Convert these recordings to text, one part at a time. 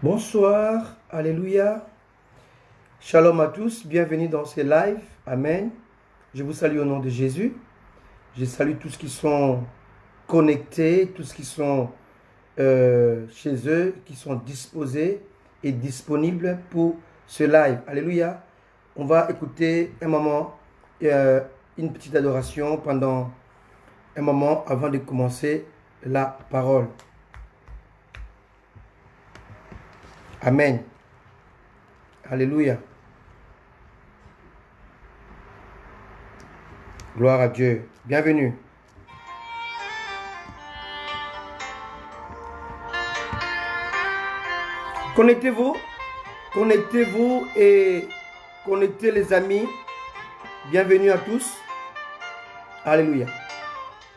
Bonsoir, alléluia. Shalom à tous, bienvenue dans ces lives. Amen. Je vous salue au nom de Jésus. Je salue tous qui sont connectés, tous qui sont chez eux, qui sont disposés et disponibles pour ce live. Alléluia. On va écouter un moment, une petite adoration pendant un moment avant de commencer la parole. Amen. Alléluia. Gloire à Dieu. Bienvenue. Connectez-vous. Connectez-vous et connectez les amis. Bienvenue à tous. Alléluia.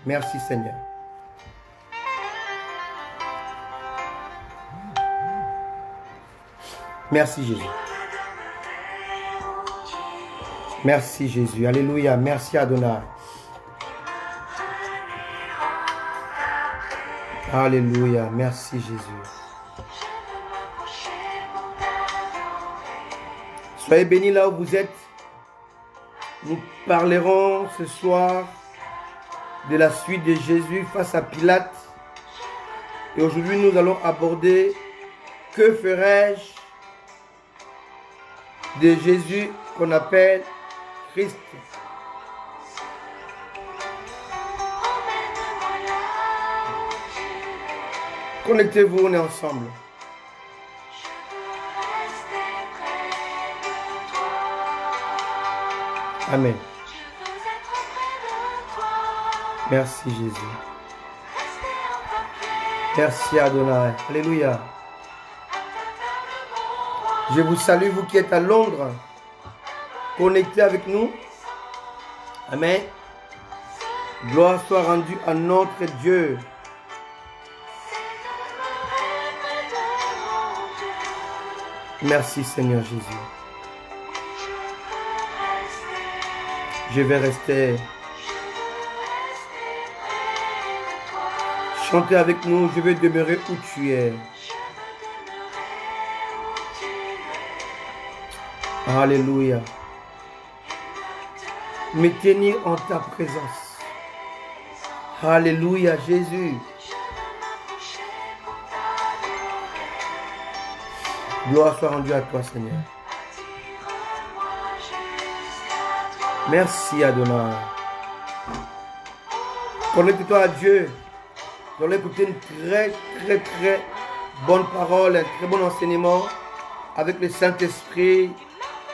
Merci Seigneur. Merci Jésus. Merci Jésus. Alléluia. Merci Adonai. Alléluia. Merci Jésus. Soyez bénis là où vous êtes. Nous parlerons ce soir de la suite de Jésus face à Pilate. Et aujourd'hui, nous allons aborder que ferais-je de Jésus qu'on appelle Christ. Connectez-vous, on est ensemble. Amen. Merci Jésus. Merci Adonai. Alléluia. Je vous salue, vous qui êtes à Londres, connectés avec nous. Amen. Gloire soit rendue à notre Dieu. Merci Seigneur Jésus. Je vais rester. Chantez avec nous, je vais demeurer où tu es. Alléluia. Me tenir en ta présence. Alléluia, Jésus. Gloire soit rendue à toi, Seigneur. Merci, Adonai. Connecte-toi à Dieu. Nous allons écouter une très bonne parole, un très bon enseignement. Avec le Saint-Esprit,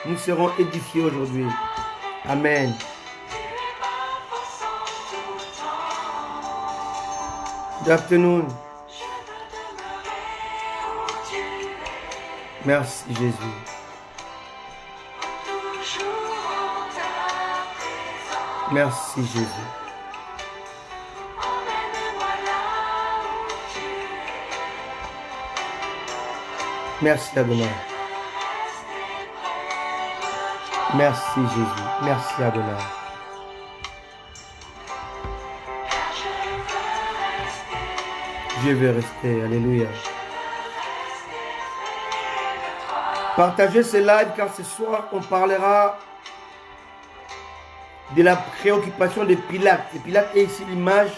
nous serons édifiés aujourd'hui. Amen. Good afternoon. Merci Jésus. Merci Jésus. Merci Adonai. Merci Jésus. Merci Adonai. Je vais rester. Alléluia. Partagez ce live car ce soir on parlera de la préoccupation de Pilate. Et Pilate est ici l'image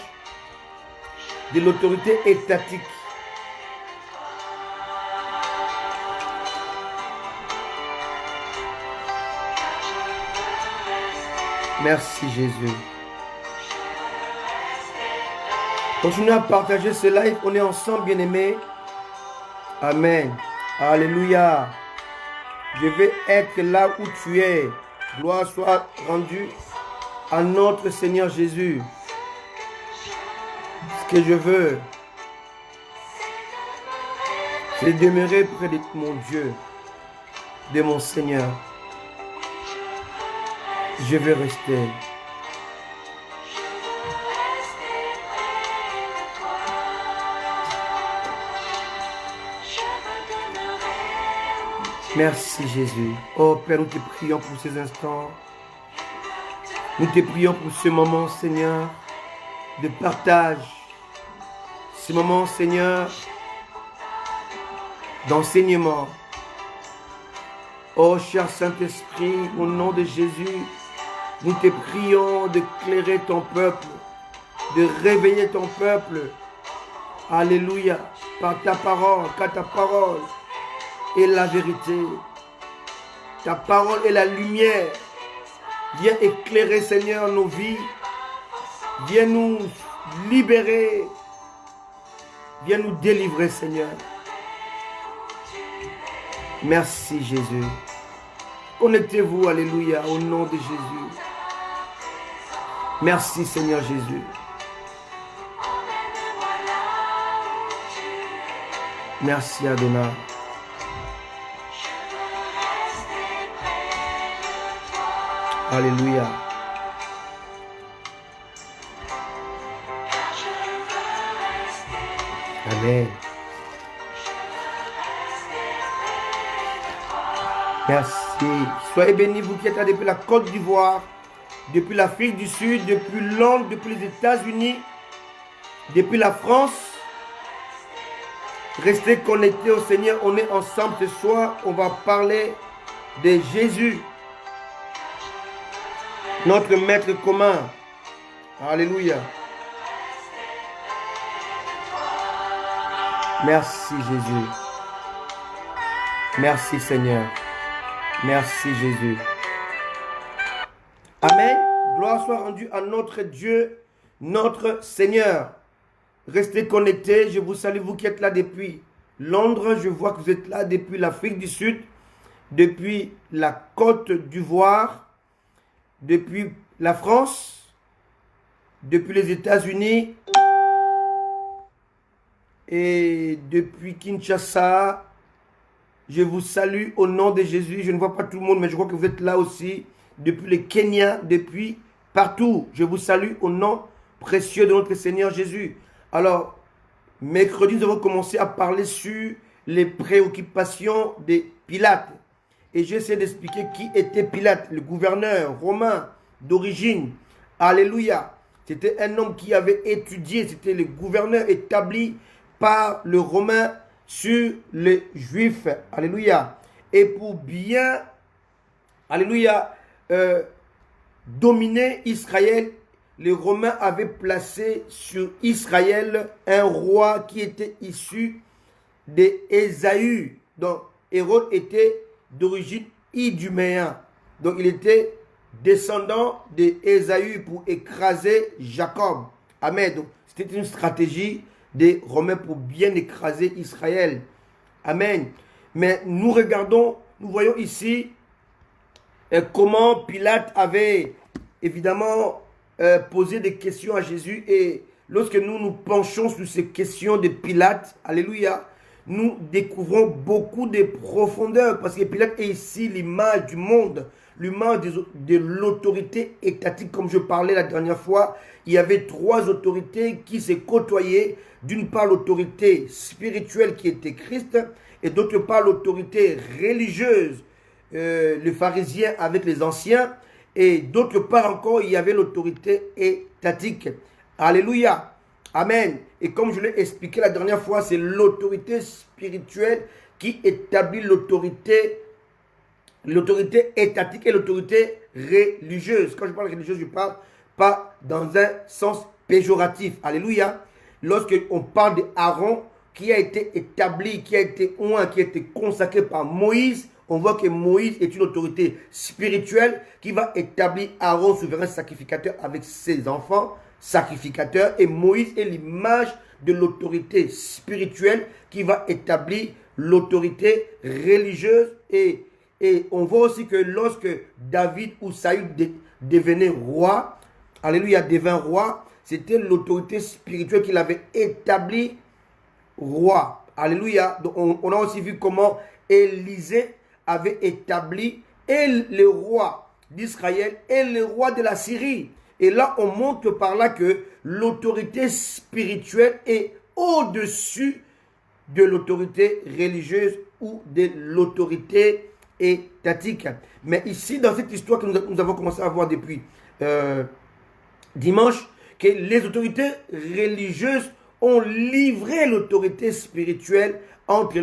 de l'autorité étatique. Merci Jésus. Continuez à partager ce live. On est ensemble, bien-aimés. Amen. Alléluia. Je vais être là où tu es. Gloire soit rendue à notre Seigneur Jésus. Ce que je veux, c'est demeurer près de mon Dieu, de mon Seigneur. Je vais rester. Merci Jésus. Oh Père, nous te prions pour ces instants. Nous te prions pour ce moment, Seigneur, de partage. Ce moment, Seigneur, d'enseignement. Oh, cher Saint-Esprit, au nom de Jésus, nous te prions d'éclairer ton peuple, de réveiller ton peuple. Alléluia. Par ta parole, car ta parole est la vérité. Ta parole est la lumière. Viens éclairer, Seigneur, nos vies. Viens nous libérer. Viens nous délivrer, Seigneur. Merci, Jésus. Connectez-vous, alléluia, au nom de Jésus. Merci, Seigneur Jésus. Merci, Adonai. Alléluia. Amen. Merci. Soyez bénis, vous qui êtes là depuis la Côte d'Ivoire, depuis l'Afrique du Sud, depuis Londres, depuis les États-Unis, depuis la France. Restez connectés au Seigneur. On est ensemble ce soir. On va parler de Jésus, notre maître commun. Alléluia. Merci Jésus. Merci Seigneur. Merci Jésus. Amen. Gloire soit rendue à notre Dieu, notre Seigneur. Restez connectés. Je vous salue, vous qui êtes là depuis Londres. Je vois que vous êtes là depuis l'Afrique du Sud, depuis la Côte d'Ivoire, depuis la France, depuis les États-Unis et depuis Kinshasa. Je vous salue au nom de Jésus. Je ne vois pas tout le monde, mais je crois que vous êtes là aussi. Depuis le Kenya, depuis partout. Je vous salue au nom précieux de notre Seigneur Jésus. Alors, mercredi, nous avons commencé à parler sur les préoccupations de Pilate. Et j'essaie d'expliquer qui était Pilate, le gouverneur romain d'origine. Alléluia. C'était un homme qui avait étudié, c'était le gouverneur établi par le Romain sur les Juifs. Alléluia. Et pour bien, alléluia, dominer Israël, les Romains avaient placé sur Israël un roi qui était issu d'Ésaü. Donc, Hérode était d'origine iduméen. Donc, il était descendant d'Ésaü pour écraser Jacob. Amen. Donc, c'était une stratégie des Romains pour bien écraser Israël. Amen. Mais nous regardons, nous voyons ici comment Pilate avait évidemment posé des questions à Jésus. Et lorsque nous nous penchons sur ces questions de Pilate, alléluia, nous découvrons beaucoup de profondeur, parce que Pilate est ici l'image du monde, l'image de l'autorité étatique. Comme je parlais la dernière fois, il y avait trois autorités qui se côtoyaient. D'une part, l'autorité spirituelle qui était Christ, et d'autre part, l'autorité religieuse, les pharisiens avec les anciens, et d'autre part encore, il y avait l'autorité étatique. Alléluia. Amen. Et comme je l'ai expliqué la dernière fois, c'est l'autorité spirituelle qui établit l'autorité étatique et l'autorité religieuse. Quand je parle religieuse, je parle pas dans un sens péjoratif. Alléluia. Lorsqu'on parle d'Aaron qui a été établi, qui a été oint, qui a été consacré par Moïse, on voit que Moïse est une autorité spirituelle qui va établir Aaron souverain sacrificateur avec ses enfants sacrificateurs. Et Moïse est l'image de l'autorité spirituelle qui va établir l'autorité religieuse. Et on voit aussi que lorsque David ou Saül devenait roi, alléluia, devint roi, c'était l'autorité spirituelle qui l'avait établi roi. Alléluia. Donc on a aussi vu comment Élisée avait établi et le roi d'Israël et le roi de la Syrie. Et là, on montre par là que l'autorité spirituelle est au-dessus de l'autorité religieuse ou de l'autorité étatique. Mais ici, dans cette histoire que nous avons commencé à voir depuis dimanche, que les autorités religieuses ont livré l'autorité spirituelle entre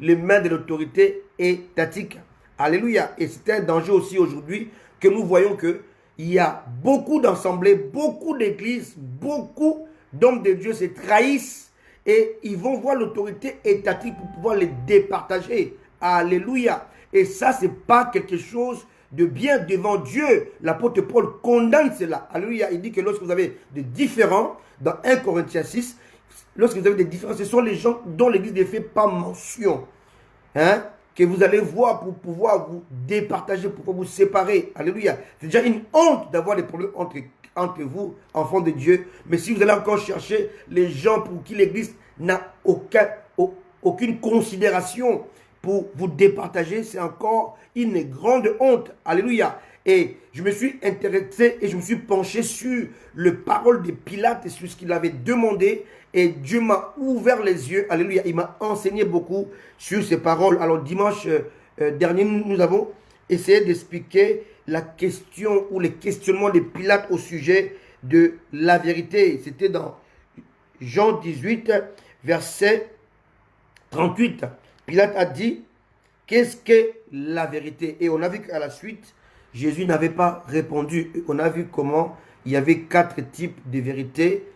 les mains de l'autorité étatique. Alléluia. Et c'est un danger aussi aujourd'hui que nous voyons qu'il y a beaucoup d'assemblées, beaucoup d'églises, beaucoup d'hommes de Dieu se trahissent et ils vont voir l'autorité étatique pour pouvoir les départager. Alléluia. Et ça, ce n'est pas quelque chose de bien devant Dieu. L'apôtre Paul condamne cela. Alléluia. Il dit que lorsque vous avez des différends, dans 1 Corinthiens 6, lorsque vous avez des différends, ce sont les gens dont l'Église ne fait pas mention. Hein? Que vous allez voir pour pouvoir vous départager, pour pouvoir vous séparer. Alléluia. C'est déjà une honte d'avoir des problèmes entre vous, enfants de Dieu. Mais si vous allez encore chercher les gens pour qui l'Église n'a aucune considération pour vous départager, c'est encore une grande honte. Alléluia. Et je me suis intéressé et je me suis penché sur les paroles de Pilate et sur ce qu'il avait demandé. Et Dieu m'a ouvert les yeux. Alléluia. Il m'a enseigné beaucoup sur ces paroles. Alors dimanche dernier, nous avons essayé d'expliquer la question ou les questionnements de Pilate au sujet de la vérité. C'était dans Jean 18, verset 38. Pilate a dit, qu'est-ce que la vérité? Et on a vu qu'à la suite, Jésus n'avait pas répondu. On a vu comment il y avait 4 types de vérités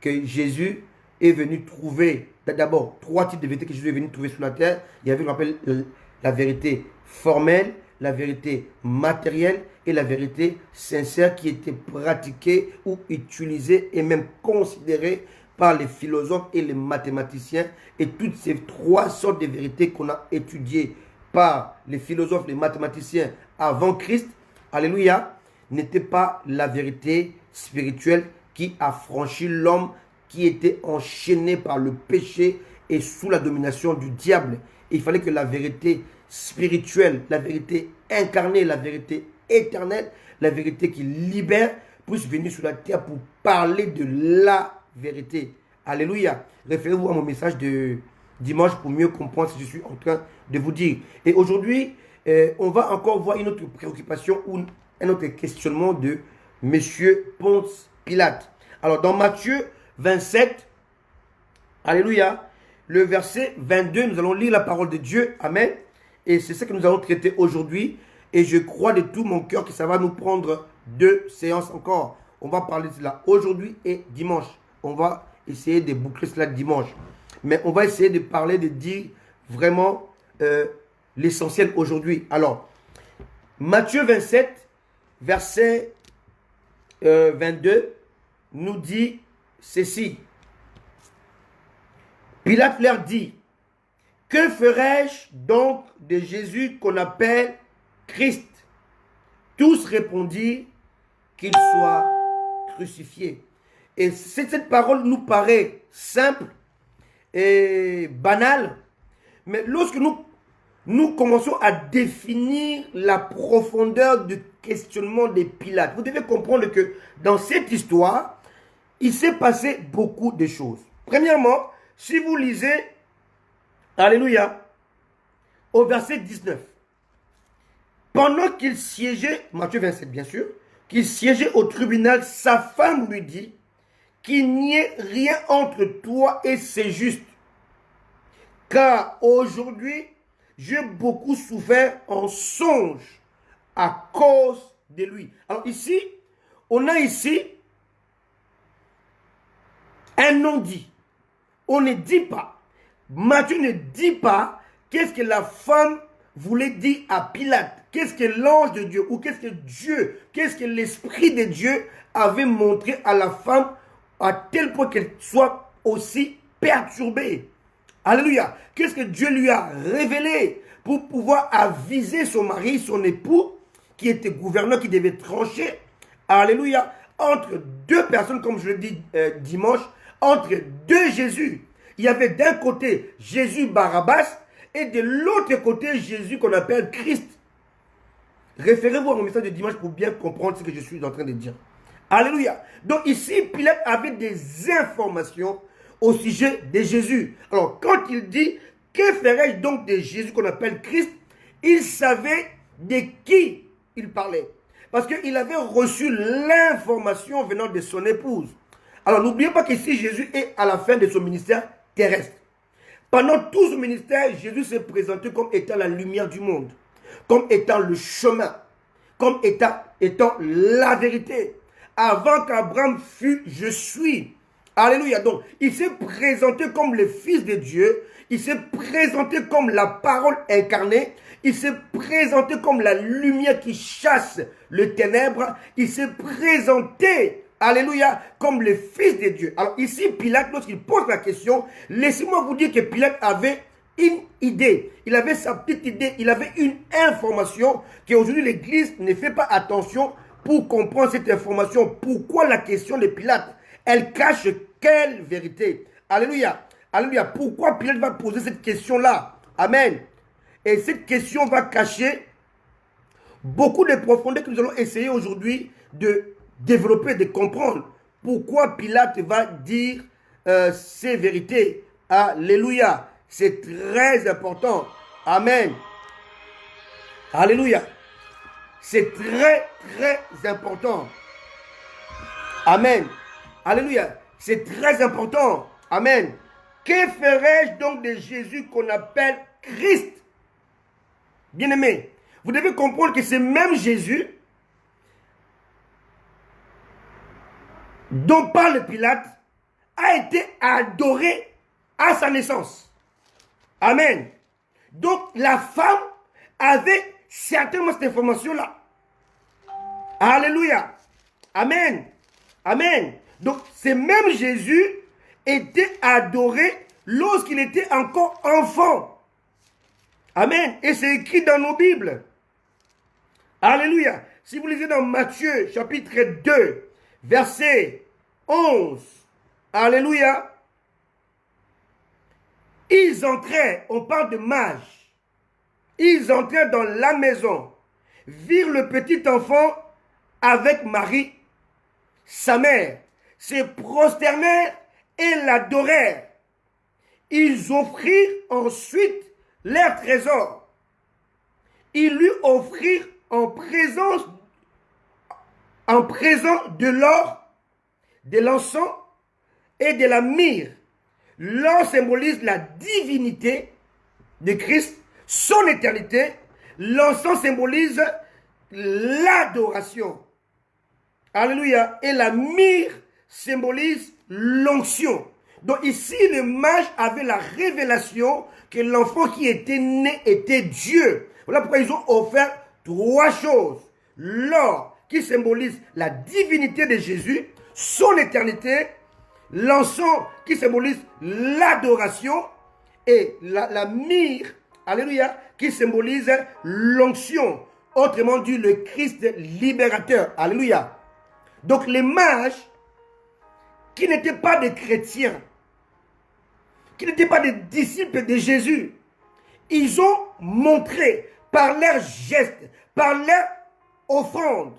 que Jésus est venu trouver. D'abord, 3 types de vérités que Jésus est venu trouver sur la terre. Il y avait, on appelle, la vérité formelle, la vérité matérielle et la vérité sincère qui était pratiquée ou utilisée et même considérée par les philosophes et les mathématiciens. Et toutes ces 3 sortes de vérités qu'on a étudiées par les philosophes, les mathématiciens avant Christ, alléluia, n'étaient pas la vérité spirituelle qui a franchi l'homme qui était enchaîné par le péché et sous la domination du diable. Et il fallait que la vérité spirituelle, la vérité incarnée, la vérité éternelle, la vérité qui libère, puisse venir sur la terre pour parler de la vérité. Alléluia. Référez-vous à mon message de dimanche pour mieux comprendre ce que je suis en train de vous dire. Et aujourd'hui, on va encore voir une autre préoccupation ou un autre questionnement de Monsieur Ponce Pilate. Alors dans Matthieu 27, alléluia, le verset 22, nous allons lire la parole de Dieu. Amen. Et c'est ce que nous allons traiter aujourd'hui. Et je crois de tout mon cœur que ça va nous prendre 2 séances encore. On va parler de cela aujourd'hui et dimanche. On va essayer de boucler cela dimanche. Mais on va essayer de parler, de dire vraiment l'essentiel aujourd'hui. Alors, Matthieu 27, verset 22, nous dit ceci. Pilate leur dit, que ferai-je donc de Jésus qu'on appelle Christ? Tous répondirent qu'il soit crucifié. Et cette parole nous paraît simple et banale, mais lorsque nous commençons à définir la profondeur du questionnement de Pilate, vous devez comprendre que dans cette histoire, il s'est passé beaucoup de choses. Premièrement, si vous lisez, alléluia, au verset 19, pendant qu'il siégeait, Matthieu 27 bien sûr, qu'il siégeait au tribunal, sa femme lui dit qu'il n'y ait rien entre toi et c'est juste. Car aujourd'hui, j'ai beaucoup souffert en songe à cause de lui. Alors ici, on a ici un non-dit. On ne dit pas. Matthieu ne dit pas qu'est-ce que la femme voulait dire à Pilate. Qu'est-ce que l'ange de Dieu ou qu'est-ce que Dieu, qu'est-ce que l'Esprit de Dieu avait montré à la femme à tel point qu'elle soit aussi perturbée. Alléluia. Qu'est-ce que Dieu lui a révélé pour pouvoir aviser son mari, son époux, qui était gouverneur, qui devait trancher, alléluia, entre 2 personnes, comme je le dis dimanche, entre 2 Jésus. Il y avait d'un côté Jésus Barabbas et de l'autre côté Jésus qu'on appelle Christ. Référez-vous à mon message de dimanche pour bien comprendre ce que je suis en train de dire. Alléluia. Donc ici, Pilate avait des informations au sujet de Jésus. Alors, quand il dit, que ferais-je donc de Jésus qu'on appelle Christ? Il savait de qui il parlait. Parce qu'il avait reçu l'information venant de son épouse. Alors, n'oubliez pas qu'ici, Jésus est à la fin de son ministère terrestre. Pendant tout son ministère, Jésus s'est présenté comme étant la lumière du monde, comme étant le chemin, comme étant la vérité. Avant qu'Abraham fût, je suis. Alléluia. Donc, il s'est présenté comme le Fils de Dieu. Il s'est présenté comme la parole incarnée. Il s'est présenté comme la lumière qui chasse le ténèbre. Il s'est présenté, alléluia, comme le Fils de Dieu. Alors ici, Pilate, lorsqu'il pose la question, laissez-moi vous dire que Pilate avait une idée. Il avait sa petite idée. Il avait une information qu'aujourd'hui l'Église ne fait pas attention pour comprendre cette information. Pourquoi la question de Pilate? Elle cache quelle vérité? Alléluia. Alléluia. Pourquoi Pilate va poser cette question-là? Amen. Et cette question va cacher beaucoup de profondeur que nous allons essayer aujourd'hui de développer, de comprendre. Pourquoi Pilate va dire ces vérités? Alléluia. C'est très important. Amen. Alléluia. C'est très, très important. Amen. Alléluia. C'est très important. Amen. Que ferais-je donc de Jésus qu'on appelle Christ? Bien-aimé, vous devez comprendre que ce même Jésus dont parle Pilate a été adoré à sa naissance. Amen. Donc la femme avait certainement cette information-là. Alléluia. Amen. Amen. Donc ce même Jésus était adoré lorsqu'il était encore enfant. Amen. Et c'est écrit dans nos Bibles. Alléluia. Si vous lisez dans Matthieu chapitre 2, verset 11. Alléluia. Ils entraient, on parle de mages. Ils entrèrent dans la maison, virent le petit enfant avec Marie, sa mère, se prosternèrent et l'adorèrent. Ils offrirent ensuite leur trésor. Ils lui offrirent en présent de l'or, de l'encens et de la myrrhe. L'or symbolise la divinité de Christ, son éternité. L'encens symbolise l'adoration. Alléluia. Et la myrrhe symbolise l'onction. Donc ici, le mage avait la révélation que l'enfant qui était né était Dieu. Voilà pourquoi ils ont offert trois choses. L'or qui symbolise la divinité de Jésus, son éternité, l'encens qui symbolise l'adoration et la myrrhe, alléluia, qui symbolise l'onction. Autrement dit, le Christ libérateur. Alléluia. Donc les mages qui n'étaient pas des chrétiens, qui n'étaient pas des disciples de Jésus, ils ont montré par leurs gestes, par leur offrande,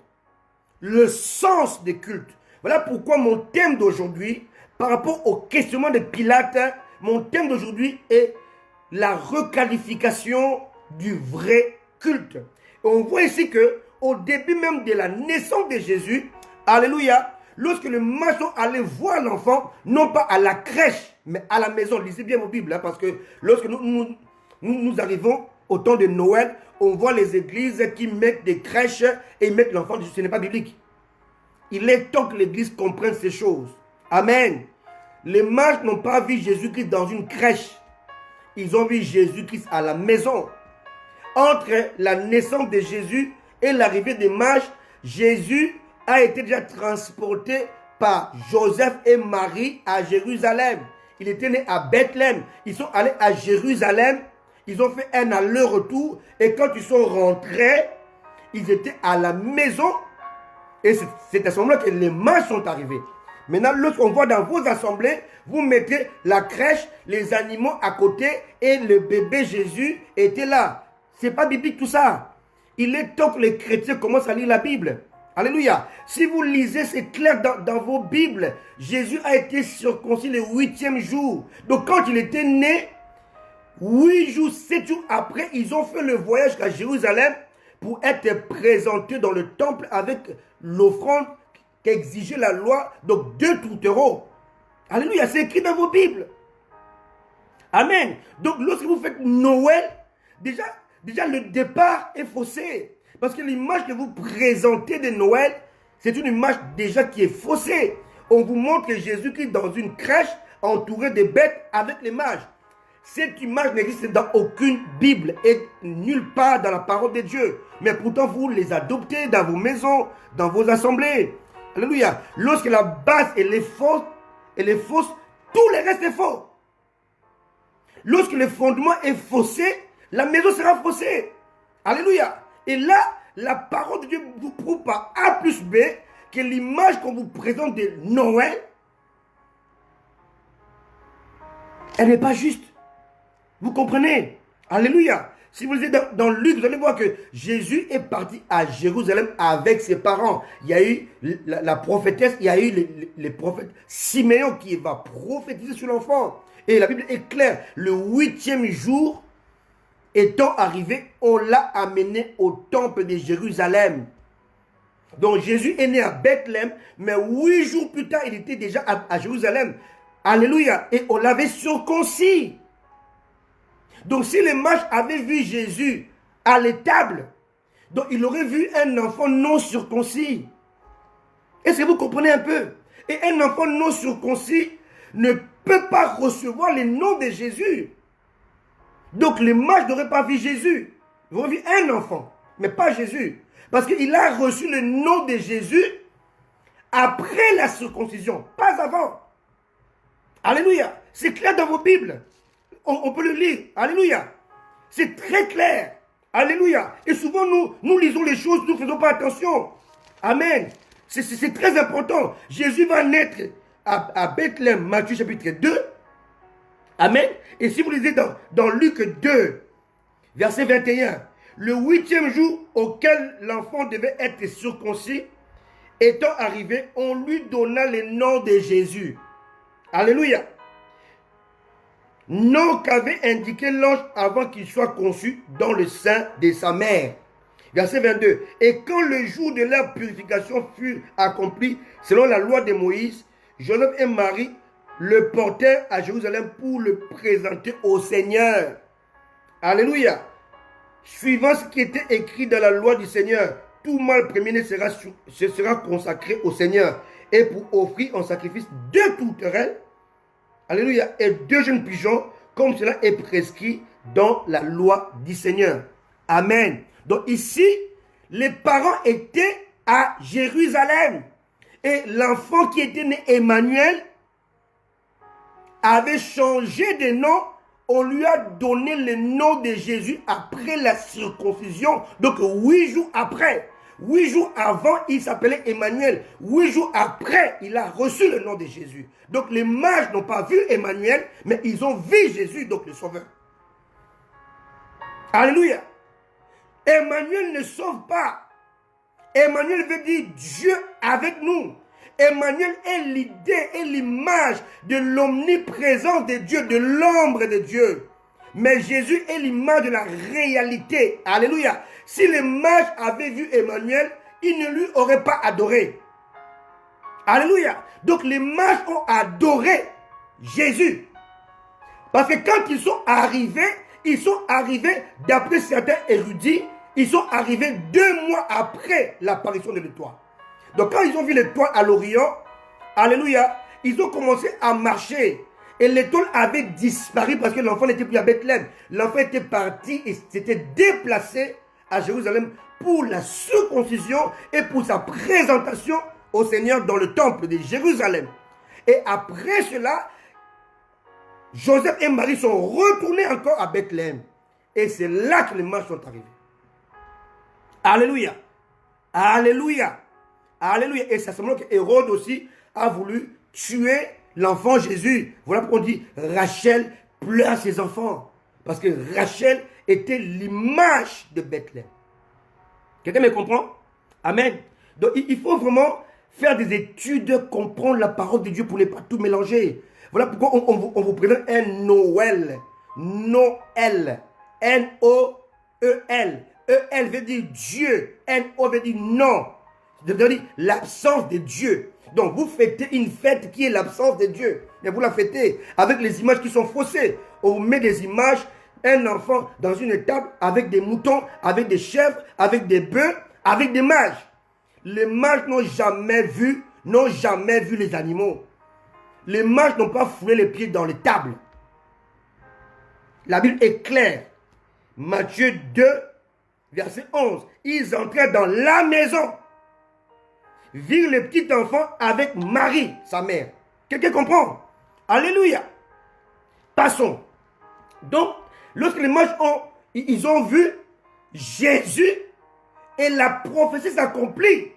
le sens des cultes. Voilà pourquoi mon thème d'aujourd'hui, par rapport au questionnement de Pilate, mon thème d'aujourd'hui est la requalification du vrai culte. Et on voit ici que au début même de la naissance de Jésus, alléluia, lorsque le maçon allait voir l'enfant, non pas à la crèche, mais à la maison. Lisez bien vos Bibles, parce que lorsque nous arrivons au temps de Noël, on voit les églises qui mettent des crèches et ils mettent l'enfant. Ce n'est pas biblique. Il est temps que l'église comprenne ces choses. Amen. Les mages n'ont pas vu Jésus-Christ dans une crèche. Ils ont vu Jésus-Christ à la maison. Entre la naissance de Jésus et l'arrivée des mages, Jésus a été déjà transporté par Joseph et Marie à Jérusalem. Il était né à Bethléem. Ils sont allés à Jérusalem. Ils ont fait un aller-retour. Et quand ils sont rentrés, ils étaient à la maison. Et c'est à ce moment-là que les mages sont arrivés. Maintenant, lorsqu'on voit dans vos assemblées, vous mettez la crèche, les animaux à côté et le bébé Jésus était là. Ce n'est pas biblique tout ça. Il est temps que les chrétiens commencent à lire la Bible. Alléluia. Si vous lisez, c'est clair dans vos Bibles. Jésus a été circoncis le 8e jour. Donc quand il était né, 8 jours, 7 jours après, ils ont fait le voyage à Jérusalem pour être présentés dans le temple avec l'offrande qu'exigeait la loi, donc 2 tourtereaux. Alléluia, c'est écrit dans vos Bibles. Amen. Donc, lorsque vous faites Noël, déjà le départ est faussé. Parce que l'image que vous présentez de Noël, c'est une image déjà qui est faussée. On vous montre Jésus-Christ dans une crèche, entouré de bêtes avec les mages. Cette image n'existe dans aucune Bible et nulle part dans la parole de Dieu. Mais pourtant, vous les adoptez dans vos maisons, dans vos assemblées. Alléluia. Lorsque la base elle est fausse, tout le reste est faux. Lorsque le fondement est faussé, la maison sera faussée. Alléluia. Et là, la parole de Dieu vous prouve par A plus B que l'image qu'on vous présente de Noël, elle n'est pas juste. Vous comprenez? Alléluia. Si vous êtes dans Luc, vous allez voir que Jésus est parti à Jérusalem avec ses parents. Il y a eu la prophétesse, il y a eu les prophètes Siméon qui va prophétiser sur l'enfant. Et la Bible est claire. Le 8e jour étant arrivé, on l'a amené au temple de Jérusalem. Donc Jésus est né à Bethléem, mais 8 jours plus tard, il était déjà à Jérusalem. Alléluia. Et on l'avait circoncis. Donc si les mages avaient vu Jésus à l'étable, donc il aurait vu un enfant non circoncis. Est-ce que vous comprenez un peu? Et un enfant non circoncis ne peut pas recevoir le nom de Jésus. Donc les mages n'auraient pas vu Jésus. Ils auraient vu un enfant, mais pas Jésus. Parce qu'il a reçu le nom de Jésus après la circoncision, pas avant. Alléluia. C'est clair dans vos Bibles. On peut le lire. Alléluia. C'est très clair. Alléluia. Et souvent, nous lisons les choses, nous ne faisons pas attention. Amen. C'est très important. Jésus va naître à Bethléem, Matthieu chapitre 2. Amen. Et si vous lisez dans Luc 2, verset 21, le 8e jour auquel l'enfant devait être circoncis, étant arrivé, on lui donna le nom de Jésus. Alléluia. Nom qu'avait indiqué l'ange avant qu'il soit conçu dans le sein de sa mère. Verset 22. Et quand le jour de leur purification fut accompli, selon la loi de Moïse, Joseph et Marie le portèrent à Jérusalem pour le présenter au Seigneur. Alléluia. Suivant ce qui était écrit dans la loi du Seigneur, tout mâle premier-né sera consacré au Seigneur. Et pour offrir en sacrifice 2 tourterelles, alléluia, et 2 jeunes pigeons, comme cela est prescrit dans la loi du Seigneur. Amen. Donc ici, les parents étaient à Jérusalem. Et l'enfant qui était né Emmanuel avait changé de nom. On lui a donné le nom de Jésus après la circoncision. Donc 8 jours après. 8 jours avant, il s'appelait Emmanuel. 8 jours après, il a reçu le nom de Jésus. Donc les mages n'ont pas vu Emmanuel, mais ils ont vu Jésus, donc le Sauveur. Alléluia. Emmanuel ne sauve pas. Emmanuel veut dire Dieu avec nous. Emmanuel est l'idée et l'image de l'omniprésence de Dieu, de l'ombre de Dieu. Mais Jésus est l'image de la réalité. Alléluia. Si les mages avaient vu Emmanuel, ils ne lui auraient pas adoré. Alléluia. Donc les mages ont adoré Jésus. Parce que quand ils sont arrivés, d'après certains érudits, ils sont arrivés 2 mois après l'apparition de l'étoile. Donc quand ils ont vu l'étoile à l'Orient, alléluia, ils ont commencé à marcher. Et l'étoile avait disparu parce que l'enfant n'était plus à Bethléem. L'enfant était parti et s'était déplacé à Jérusalem pour la circoncision et pour sa présentation au Seigneur dans le temple de Jérusalem. Et après cela, Joseph et Marie sont retournés encore à Bethléem. Et c'est là que les mages sont arrivés. Alléluia. Alléluia. Alléluia. Et c'est à ce moment que Hérode aussi a voulu tuer l'enfant Jésus. Voilà pourquoi on dit Rachel pleure ses enfants. Parce que Rachel était l'image de Bethléem. Quelqu'un me comprend? Amen. Donc il faut vraiment faire des études, comprendre la parole de Dieu pour ne pas tout mélanger. Voilà pourquoi on vous présente un Noël. Noël. N-O-E-L. E-L veut dire Dieu. N-O veut dire non. Ça veut dire l'absence de Dieu. Donc vous fêtez une fête qui est l'absence de Dieu. Et vous la fêtez avec les images qui sont faussées. on met des images, un enfant dans une étable avec des moutons, avec des chèvres, avec des bœufs, avec des mages. Les mages n'ont jamais vu les animaux. Les mages n'ont pas foulé les pieds dans les tables. La Bible est claire. Matthieu 2, verset 11. Ils entraient dans la maison, virent le petit enfant avec Marie, sa mère. Quelqu'un comprend? Alléluia. Passons. Donc, lorsque les mages ils ont vu Jésus et la prophétie s'accomplit,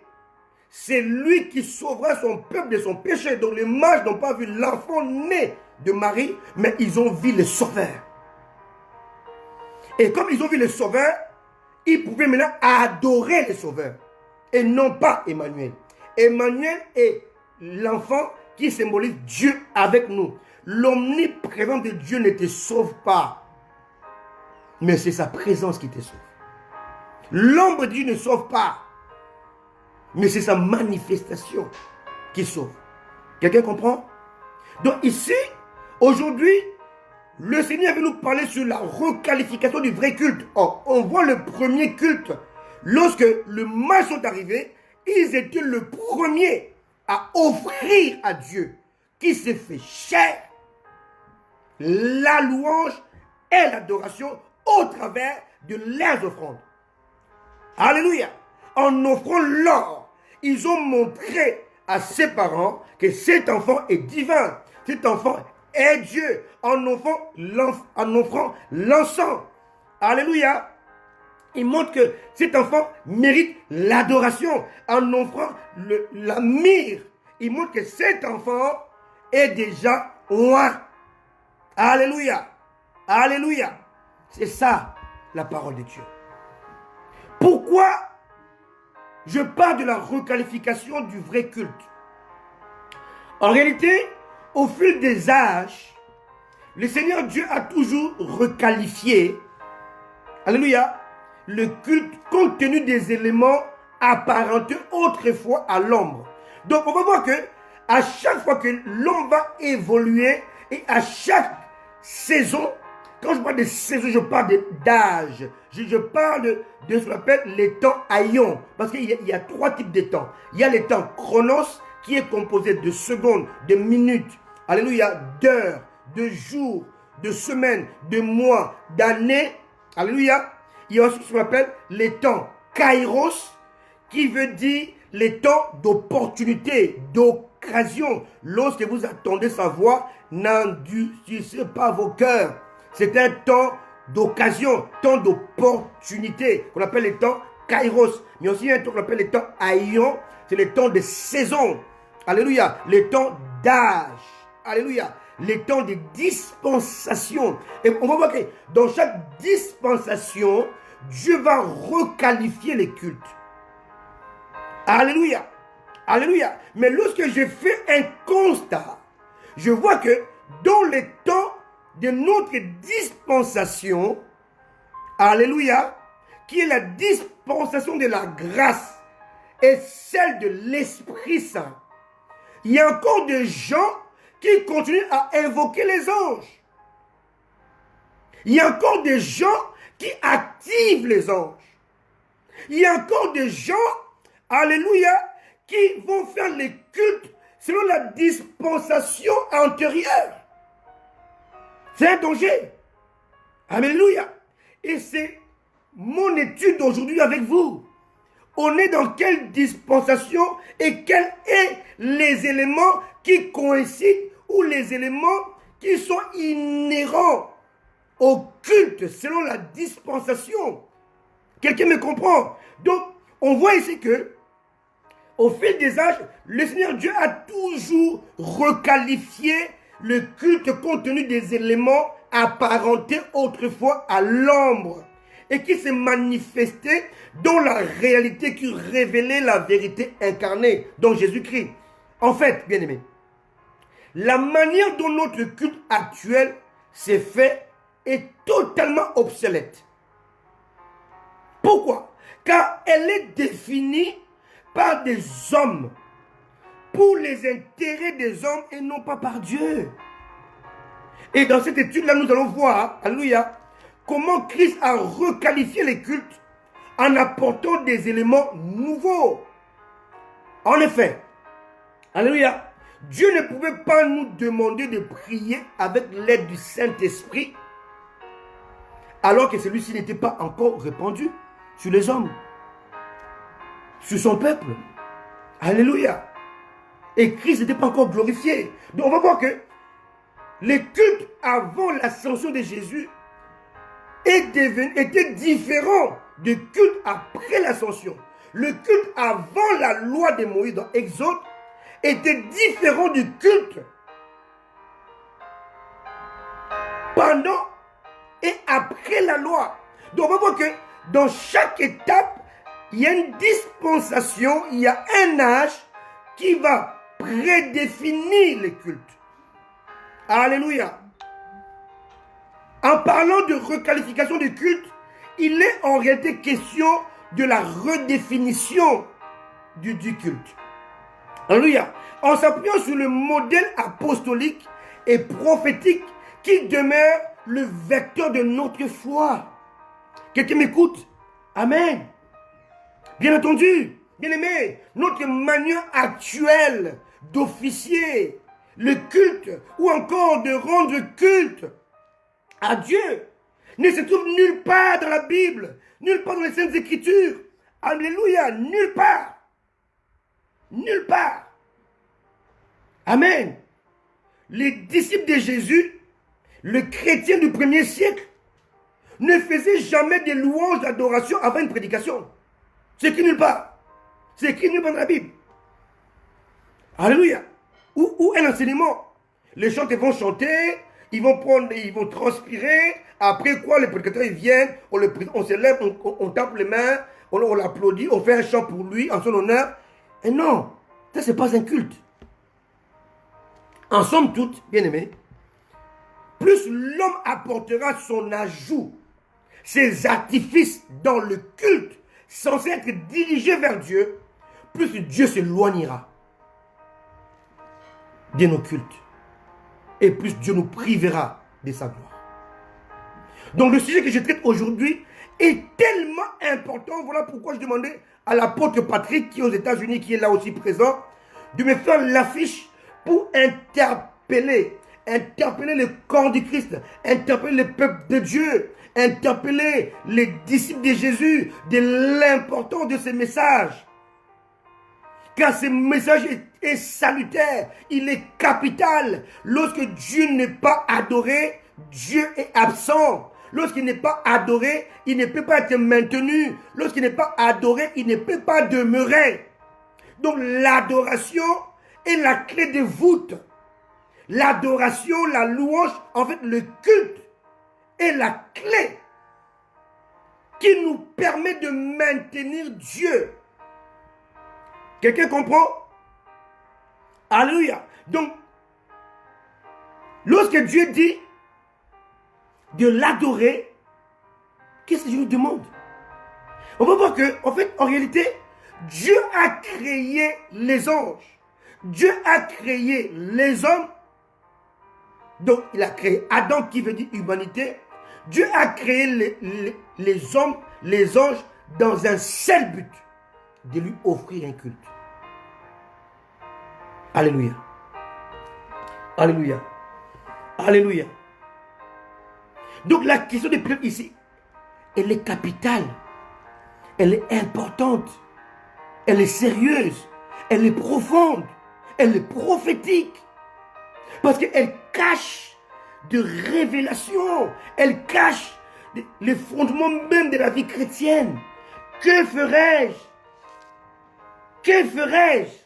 c'est lui qui sauvera son peuple de son péché. Donc les mages n'ont pas vu l'enfant né de Marie, mais ils ont vu le Sauveur. Et comme ils ont vu le Sauveur, ils pouvaient maintenant adorer le Sauveur. Et non pas Emmanuel. Emmanuel est l'enfant qui symbolise Dieu avec nous. L'omniprésence de Dieu ne te sauve pas, mais c'est sa présence qui te sauve. L'ombre de Dieu ne sauve pas, mais c'est sa manifestation qui sauve. Quelqu'un comprend? Donc ici, aujourd'hui, le Seigneur veut nous parler sur la requalification du vrai culte. Or, on voit le premier culte. Lorsque les mages sont arrivés, ils étaient le premier à offrir à Dieu, qui s'est fait chair, la louange et l'adoration au travers de leurs offrandes. Alléluia. En offrant l'or, ils ont montré à ses parents que cet enfant est divin. Cet enfant est Dieu. En offrant l'encens. Alléluia. Ils montrent que cet enfant mérite l'adoration. En offrant la myrrhe, ils montrent que cet enfant est déjà loin. Alléluia. Alléluia. C'est ça la parole de Dieu. Pourquoi je parle de la requalification du vrai culte? En réalité, au fil des âges, le Seigneur Dieu a toujours requalifié, alléluia, le culte compte tenu des éléments apparentés autrefois à l'ombre. Donc on va voir que à chaque fois que l'homme va évoluer et à chaque saison, quand je parle de saison, je parle d'âge. Je parle de ce qu'on appelle les temps aïons. Parce qu'il y a trois types de temps. Il y a les temps chronos, qui est composé de secondes, de minutes, alléluia, d'heures, de jours, de semaines, de mois, d'années, alléluia. Il y a aussi ce qu'on appelle les temps kairos, qui veut dire les temps d'opportunité, d'occasion. Lorsque vous attendez sa voix, n'endurcissez pas vos cœurs. C'est un temps d'occasion, temps d'opportunité, qu'on appelle les temps kairos. Mais aussi un temps qu'on appelle les temps aïons, c'est les temps de saison. Alléluia. Les temps d'âge. Alléluia. Les temps de dispensation. Et on va voir que dans chaque dispensation, Dieu va requalifier les cultes. Alléluia. Alléluia. Mais lorsque je fais un constat, je vois que dans les temps de notre dispensation, alléluia, qui est la dispensation de la grâce et celle de l'Esprit Saint, il y a encore des gens qui continuent à invoquer les anges. Il y a encore des gens qui activent les anges. Il y a encore des gens, alléluia, qui vont faire les cultes selon la dispensation antérieure. C'est un danger. Alléluia. Et c'est mon étude aujourd'hui avec vous. On est dans quelle dispensation et quels sont les éléments qui coïncident ou les éléments qui sont inhérents au culte selon la dispensation. Quelqu'un me comprend? Donc, on voit ici que au fil des âges, le Seigneur Dieu a toujours requalifié le culte compte tenu des éléments apparentés autrefois à l'ombre et qui s'est manifesté dans la réalité qui révélait la vérité incarnée, dans Jésus-Christ. En fait, bien-aimés, la manière dont notre culte actuel s'est fait est totalement obsolète. Pourquoi? Car elle est définie par des hommes, pour les intérêts des hommes et non pas par Dieu. Et dans cette étude-là, nous allons voir, alléluia, comment Christ a requalifié les cultes en apportant des éléments nouveaux. En effet, alléluia, Dieu ne pouvait pas nous demander de prier avec l'aide du Saint-Esprit alors que celui-ci n'était pas encore répandu sur les hommes, sur son peuple. Alléluia. Et Christ n'était pas encore glorifié. Donc on va voir que les cultes avant l'ascension de Jésus étaient différents des cultes après l'ascension. Le culte avant la loi de Moïse dans Exode était différent du culte pendant et après la loi. Donc on va voir que dans chaque étape, il y a une dispensation, il y a un âge qui va prédéfinir les cultes. Alléluia. En parlant de requalification des cultes, il est en réalité question de la redéfinition du culte. Alléluia. En s'appuyant sur le modèle apostolique et prophétique qui demeure le vecteur de notre foi. Quelqu'un m'écoute? Amen. Bien entendu, bien aimé, notre manière actuelle d'officier le culte ou encore de rendre culte à Dieu ne se trouve nulle part dans la Bible, nulle part dans les Saintes Écritures. Alléluia, nulle part. Nulle part. Amen. Les disciples de Jésus, le chrétien du premier siècle, ne faisaient jamais des louanges d'adoration avant une prédication. C'est écrit nulle part. C'est écrit nulle part dans la Bible. Alléluia. Ou un enseignement. Les chanteurs vont chanter, ils vont transpirer. Après quoi, les prédicateurs ils viennent, on se lève, on tape les mains, on l'applaudit, on fait un chant pour lui en son honneur. Et non, ça c'est pas un culte. En somme toute, bien aimé, plus l'homme apportera son ajout, ses artifices dans le culte, censé être dirigé vers Dieu, plus Dieu s'éloignera de nos cultes. Et plus Dieu nous privera de sa gloire. Donc le sujet que je traite aujourd'hui est tellement important. Voilà pourquoi je demandais à l'apôtre Patrick, qui est aux États-Unis, qui est là aussi présent, de me faire l'affiche pour interpeller le corps du Christ, interpeller le peuple de Dieu, interpeller les disciples de Jésus de l'importance de ce message. Car ce message est salutaire, il est capital. Lorsque Dieu n'est pas adoré, Dieu est absent. Lorsqu'il n'est pas adoré, il ne peut pas être maintenu. Lorsqu'il n'est pas adoré, il ne peut pas demeurer. Donc l'adoration est la clé de voûte. L'adoration, la louange, en fait le culte est la clé qui nous permet de maintenir Dieu. Quelqu'un comprend? Alléluia. Donc, lorsque Dieu dit de l'adorer, qu'est-ce que Dieu nous demande? On va voir que, en fait, en réalité, Dieu a créé les anges. Dieu a créé les hommes. Donc, il a créé Adam, qui veut dire humanité. Dieu a créé les hommes, les anges, dans un seul but, de lui offrir un culte. Alléluia. Alléluia. Alléluia. Donc la question des prières ici, elle est capitale. Elle est importante. Elle est sérieuse. Elle est profonde. Elle est prophétique. Parce qu'elle cache de révélations. Elle cache les fondements même de la vie chrétienne. Que ferais-je? Que ferais-je?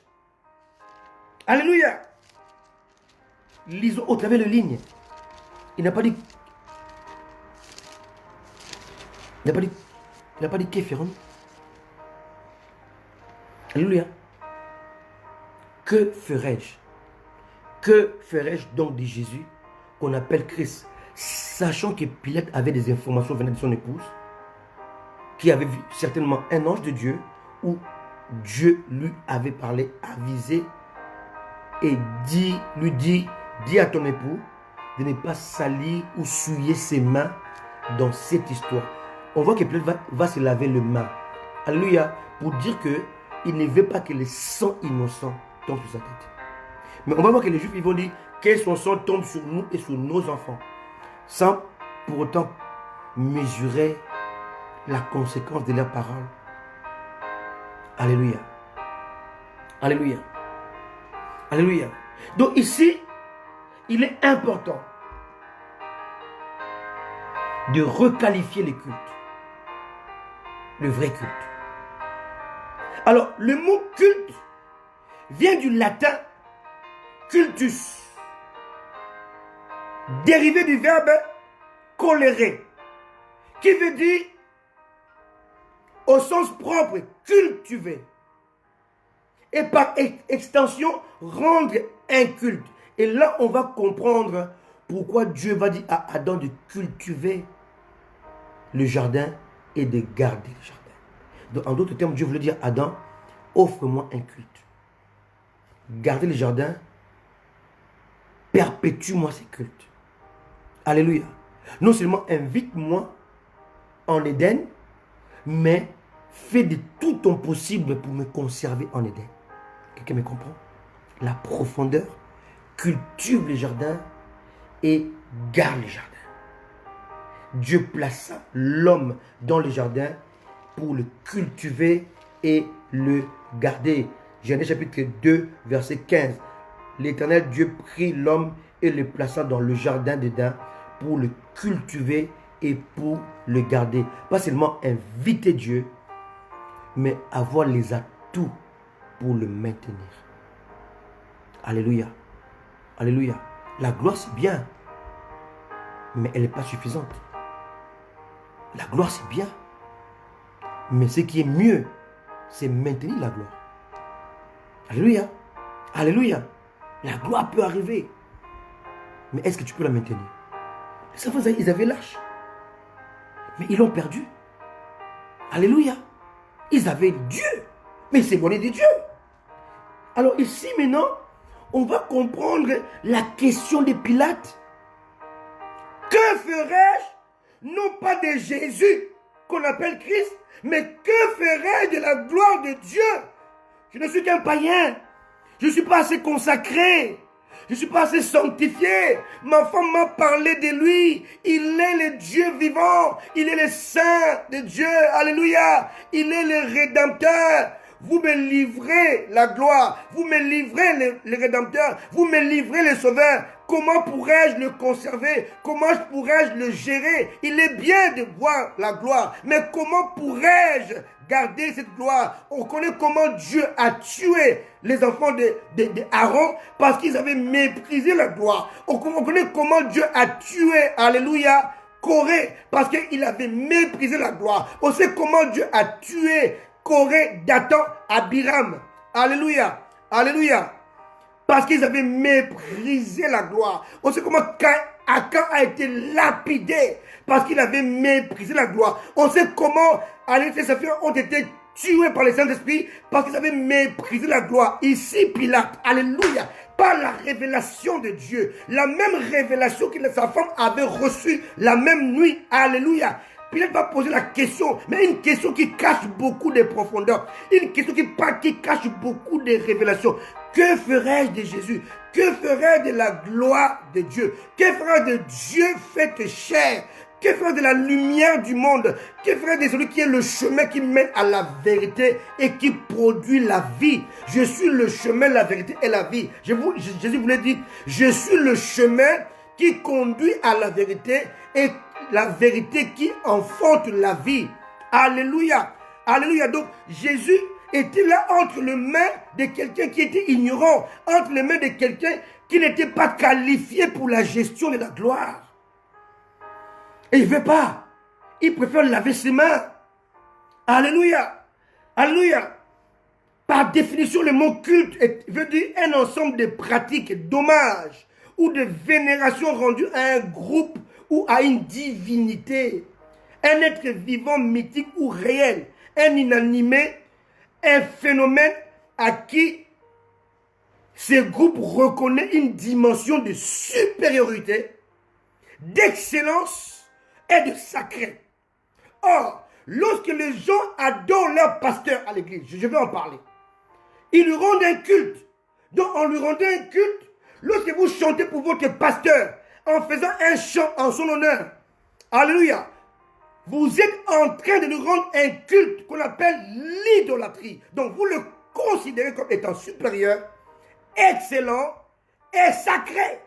Alléluia. Lisons au travers de lignes. Il n'a pas dit. Il n'a pas dit que ferons-nous? Alléluia. Que ferais-je? Que ferais-je donc de Jésus qu'on appelle Christ, sachant que Pilate avait des informations venant de son épouse, qui avait vu certainement un ange de Dieu, où Dieu lui avait parlé, avisé, et lui dit à ton époux de ne pas salir ou souiller ses mains dans cette histoire. On voit que peut-être va se laver les mains. Alléluia. Pour dire qu'il ne veut pas que le sang innocent tombe sur sa tête. Mais on va voir que les Juifs ils vont dire que son sang tombe sur nous et sur nos enfants. Sans pour autant mesurer la conséquence de leurs paroles. Alléluia. Alléluia. Alléluia. Donc ici, il est important de requalifier les cultes. Le vrai culte. Alors, le mot culte vient du latin cultus, dérivé du verbe colérer, qui veut dire, au sens propre, cultiver. Et par extension, rendre un culte. Et là, on va comprendre pourquoi Dieu va dire à Adam de cultiver le jardin et de garder le jardin. Donc, en d'autres termes, Dieu voulait dire à Adam, offre-moi un culte. Gardez le jardin, perpétue-moi ces cultes. Alléluia. Non seulement invite-moi en Éden, mais fais de tout ton possible pour me conserver en Éden. Quelqu'un me comprend? La profondeur, cultive le jardin et garde le jardin. Dieu plaça l'homme dans le jardin pour le cultiver et le garder. Genèse chapitre 2, verset 15. L'Éternel Dieu prit l'homme et le plaça dans le jardin d'Éden pour le cultiver et pour le garder. Pas seulement inviter Dieu, mais avoir les atouts pour le maintenir. Alléluia. Alléluia. La gloire, c'est bien, mais elle n'est pas suffisante. La gloire, c'est bien, mais ce qui est mieux, c'est maintenir la gloire. Alléluia. Alléluia. La gloire peut arriver, mais est-ce que tu peux la maintenir? Les enfants, ils avaient l'arche, mais ils l'ont perdu. Alléluia. Ils avaient Dieu, mais ils s'éloignaient de Dieu. Alors ici maintenant, on va comprendre la question de Pilate. Que ferais-je, non pas de Jésus, qu'on appelle Christ, mais que ferais-je de la gloire de Dieu? Je ne suis qu'un païen. Je ne suis pas assez consacré. Je ne suis pas assez sanctifié. Ma femme m'a parlé de lui. Il est le Dieu vivant. Il est le Saint de Dieu. Alléluia. Il est le Rédempteur. Vous me livrez la gloire. Vous me livrez le Rédempteur. Vous me livrez le Sauveur. Comment pourrais-je le conserver? Comment pourrais-je le gérer? Il est bien de voir la gloire. Mais comment pourrais-je garder cette gloire? On connaît comment Dieu a tué les enfants d'Aaron parce qu'ils avaient méprisé la gloire. On connaît comment Dieu a tué, alléluia, Corée parce qu'il avait méprisé la gloire. On sait comment Dieu a tué Corée, Dathan, Abiram. Alléluia, alléluia. Parce qu'ils avaient méprisé la gloire. On sait comment Akan a été lapidé parce qu'il avait méprisé la gloire. On sait comment Ananias et Saphira ont été tués par le Saint-Esprit parce qu'ils avaient méprisé la gloire. Ici, Pilate, alléluia, par la révélation de Dieu, la même révélation que sa femme avait reçue la même nuit, alléluia. Pilate va poser la question, mais une question qui cache beaucoup de profondeur, une question qui cache beaucoup de révélations. Que ferais-je de Jésus? Que ferais-je de la gloire de Dieu? Que ferais-je de Dieu fait chair? Que ferais-je de la lumière du monde? Que ferais-je de celui qui est le chemin qui mène à la vérité et qui produit la vie? Je suis le chemin, la vérité et la vie. Jésus voulait dire, je suis le chemin qui conduit à la vérité et la vérité qui enfante la vie. Alléluia. Alléluia. Donc, Jésus était là entre les mains de quelqu'un qui était ignorant, entre les mains de quelqu'un qui n'était pas qualifié pour la gestion de la gloire. Et il ne veut pas. Il préfère laver ses mains. Alléluia. Alléluia. Par définition, le mot culte veut dire un ensemble de pratiques, d'hommages ou de vénération rendues à un groupe ou à une divinité. Un être vivant, mythique ou réel. Un inanimé, un phénomène à qui ce groupe reconnaît une dimension de supériorité d'excellence et de sacré. Or, lorsque les gens adorent leur pasteur à l'église, je vais en parler, ils lui rendent un culte. Donc, en lui rendant un culte, lorsque vous chantez pour votre pasteur, en faisant un chant en son honneur, alléluia, vous êtes en train de lui rendre un culte qu'on appelle l'idolâtrie. Donc, vous le considérez comme étant supérieur, excellent et sacré.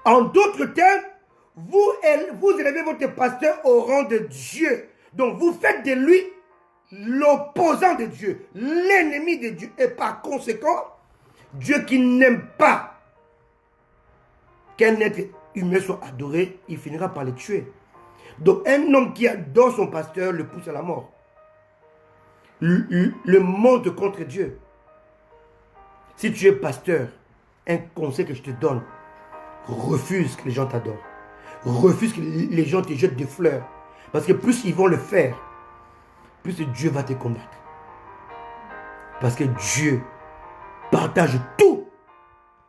En d'autres termes, vous élevez votre pasteur au rang de Dieu. Donc, vous faites de lui l'opposant de Dieu, l'ennemi de Dieu. Et par conséquent, Dieu qui n'aime pas qu'un être humain soit adoré, il finira par le tuer. Donc, un homme qui adore son pasteur le pousse à la mort. Le monte contre Dieu. Si tu es pasteur, un conseil que je te donne, refuse que les gens t'adorent. Refuse que les gens te jettent des fleurs. Parce que plus ils vont le faire, plus Dieu va te combattre. Parce que Dieu partage tout,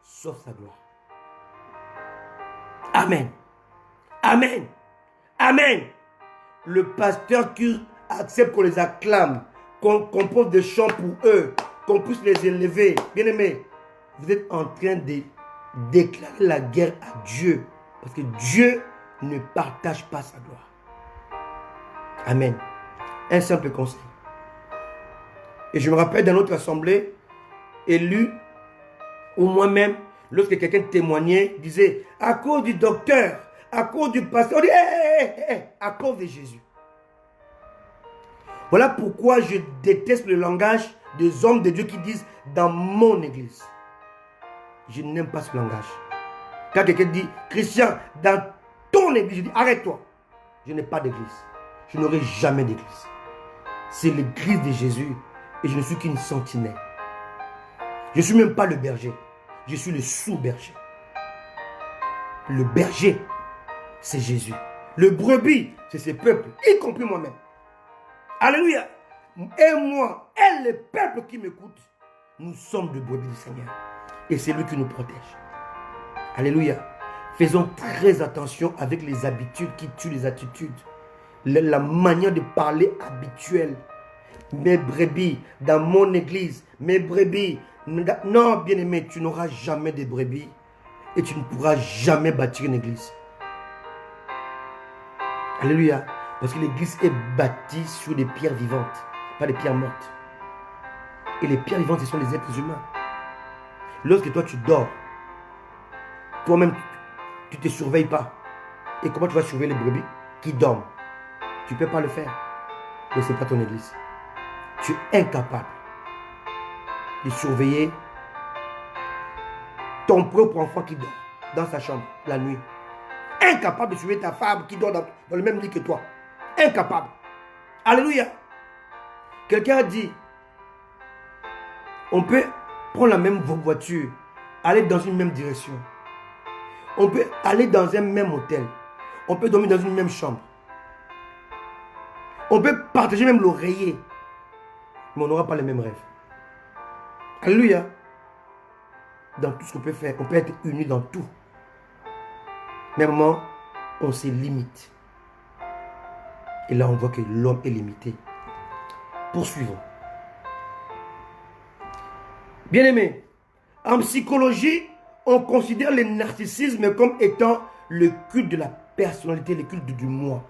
sauf sa gloire. Amen. Amen. Amen. Le pasteur qui accepte qu'on les acclame, qu'on compose des chants pour eux, qu'on puisse les élever. Bien aimé, vous êtes en train de déclarer la guerre à Dieu. Parce que Dieu ne partage pas sa gloire. Amen. Un simple conseil. Et je me rappelle dans notre assemblée, élu, ou moi-même, lorsque quelqu'un témoignait, disait, à cause du docteur, à cause du pasteur, on dit, à cause de Jésus. Voilà pourquoi je déteste le langage des hommes de Dieu qui disent, dans mon église. Je n'aime pas ce langage. Quand quelqu'un dit, Christian, dans ton église, je dis, arrête-toi. Je n'ai pas d'église. Je n'aurai jamais d'église. C'est l'église de Jésus et je ne suis qu'une sentinelle. Je ne suis même pas le berger. Je suis le sous-berger. Le berger, c'est Jésus. Le brebis, c'est ses peuples, y compris moi-même. Alléluia. Et moi, et les peuples qui m'écoutent, nous sommes le brebis du Seigneur. Et c'est lui qui nous protège. Alléluia. Faisons très attention avec les habitudes qui tuent les attitudes. La manière de parler habituelle. Mes brebis, dans mon église, mes brebis. Non, bien-aimé, tu n'auras jamais de brebis. Et tu ne pourras jamais bâtir une église. Alléluia. Parce que l'église est bâtie sur des pierres vivantes, pas des pierres mortes. Et les pierres vivantes, ce sont les êtres humains. Lorsque toi tu dors, toi-même tu ne te surveilles pas. Et comment tu vas surveiller les brebis qui dorment? Tu ne peux pas le faire. Mais ce n'est pas ton église. Tu es incapable de surveiller ton propre enfant qui dort dans sa chambre la nuit. Incapable de surveiller ta femme qui dort dans le même lit que toi. Incapable. Alléluia. Quelqu'un a dit, on peut prendre la même voiture, aller dans une même direction. On peut aller dans un même hôtel. On peut dormir dans une même chambre. On peut partager même l'oreiller. Mais on n'aura pas les mêmes rêves. Alléluia. Dans tout ce qu'on peut faire, on peut être unis dans tout. Même moment, on se limite. Et là, on voit que l'homme est limité. Poursuivons. Bien-aimés, en psychologie, on considère le narcissisme comme étant le culte de la personnalité, le culte du moi.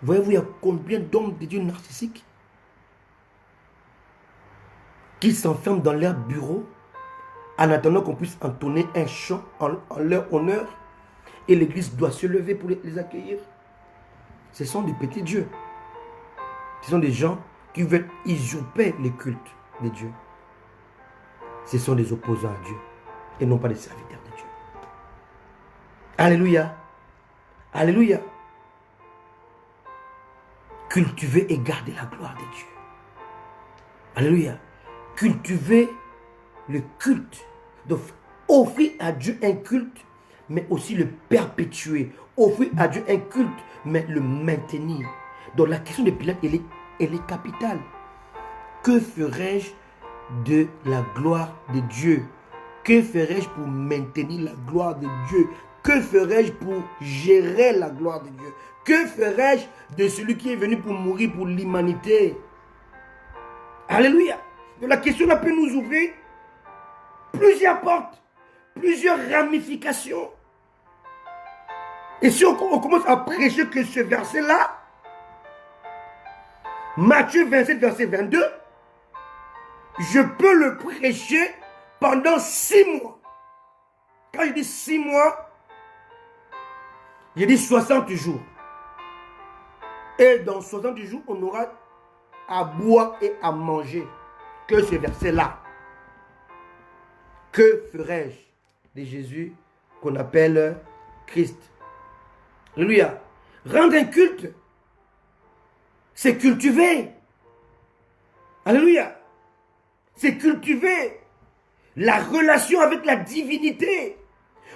Voyez-vous, il y a combien d'hommes de Dieu narcissiques qui s'enferment dans leur bureau en attendant qu'on puisse entonner un chant en leur honneur et l'église doit se lever pour les accueillir. Ce sont des petits dieux. Ce sont des gens qui veulent usurper les cultes de Dieu. Ce sont des opposants à Dieu et non pas des serviteurs de Dieu. Alléluia. Alléluia. Cultiver et garder la gloire de Dieu. Alléluia. Cultiver le culte. Donc, offrir à Dieu un culte, mais aussi le perpétuer. Offrir à Dieu un culte, mais le maintenir. Donc, la question de Pilate, elle est capitale. Que ferais-je de la gloire de Dieu? Que ferai-je pour maintenir la gloire de Dieu? Que ferai-je pour gérer la gloire de Dieu? Que ferai-je de celui qui est venu pour mourir pour l'humanité? Alléluia. Donc la question peut nous ouvrir plusieurs portes, plusieurs ramifications. Et si on commence à prêcher que ce verset-là, Matthieu 27, verset 22, je peux le prêcher pendant 6 mois. Quand je dis 6 mois, je dis 60 jours. Et dans 60 jours, on aura à boire et à manger que ce verset-là. Que ferai-je de Jésus qu'on appelle Christ? Alléluia. Rendre un culte, c'est cultiver. Alléluia. C'est cultiver la relation avec la divinité.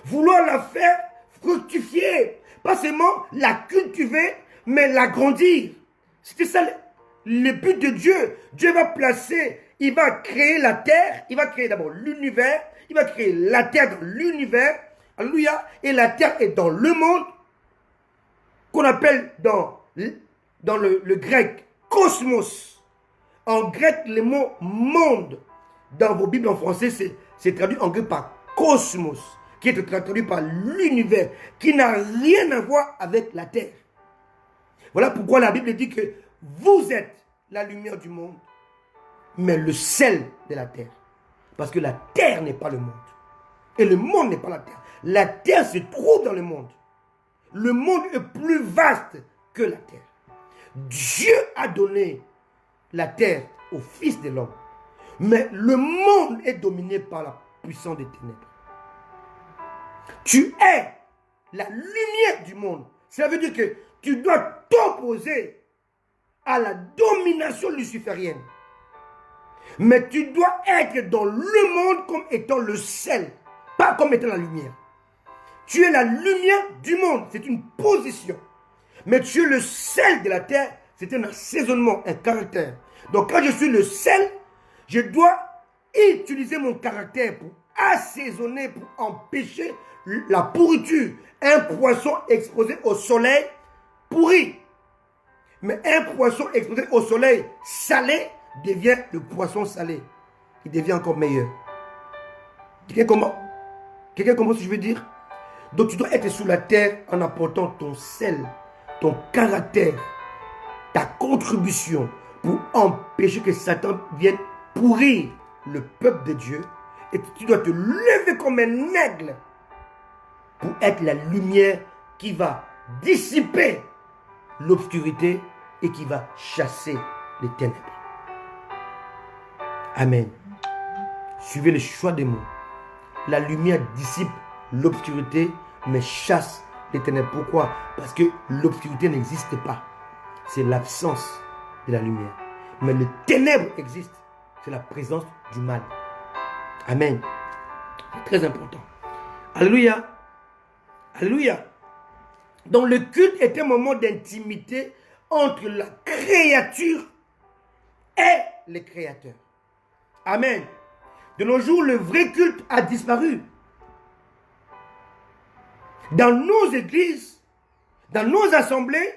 Vouloir la faire fructifier. Pas seulement la cultiver, mais l'agrandir. C'était ça le but de Dieu. Dieu va placer, il va créer la terre, il va créer d'abord l'univers, il va créer la terre dans l'univers. Alléluia. Et la terre est dans le monde, qu'on appelle dans le grec cosmos. En grec, le mot monde, dans vos Bibles en français, c'est traduit en grec par cosmos, qui est traduit par l'univers, qui n'a rien à voir avec la terre. Voilà pourquoi la Bible dit que vous êtes la lumière du monde, mais le sel de la terre. Parce que la terre n'est pas le monde. Et le monde n'est pas la terre. La terre se trouve dans le monde. Le monde est plus vaste que la terre. Dieu a donné la terre au Fils de l'homme. Mais le monde est dominé par la puissance des ténèbres. Tu es la lumière du monde. Ça veut dire que tu dois t'opposer à la domination luciférienne. Mais tu dois être dans le monde comme étant le sel, pas comme étant la lumière. Tu es la lumière du monde, c'est une position. Mais tu es le sel de la terre, c'est un assaisonnement, un caractère. Donc quand je suis le sel, je dois utiliser mon caractère pour assaisonner, pour empêcher la pourriture. Un poisson exposé au soleil pourrit. Mais un poisson exposé au soleil salé devient le poisson salé. Il devient encore meilleur. Quelqu'un comment si je veux dire? Donc tu dois être sous la terre en apportant ton sel, ton caractère, ta contribution pour empêcher que Satan vienne pourrir le peuple de Dieu. Et tu dois te lever comme un aigle pour être la lumière qui va dissiper l'obscurité et qui va chasser les ténèbres. Amen. Suivez le choix des mots. La lumière dissipe l'obscurité, mais chasse les ténèbres. Pourquoi? Parce que l'obscurité n'existe pas. C'est l'absence de la lumière. Mais le ténèbre existe. C'est la présence du mal. Amen. C'est très important. Alléluia. Alléluia. Donc le culte est un moment d'intimité entre la créature et le Créateur. Amen. De nos jours, le vrai culte a disparu. Dans nos églises, dans nos assemblées,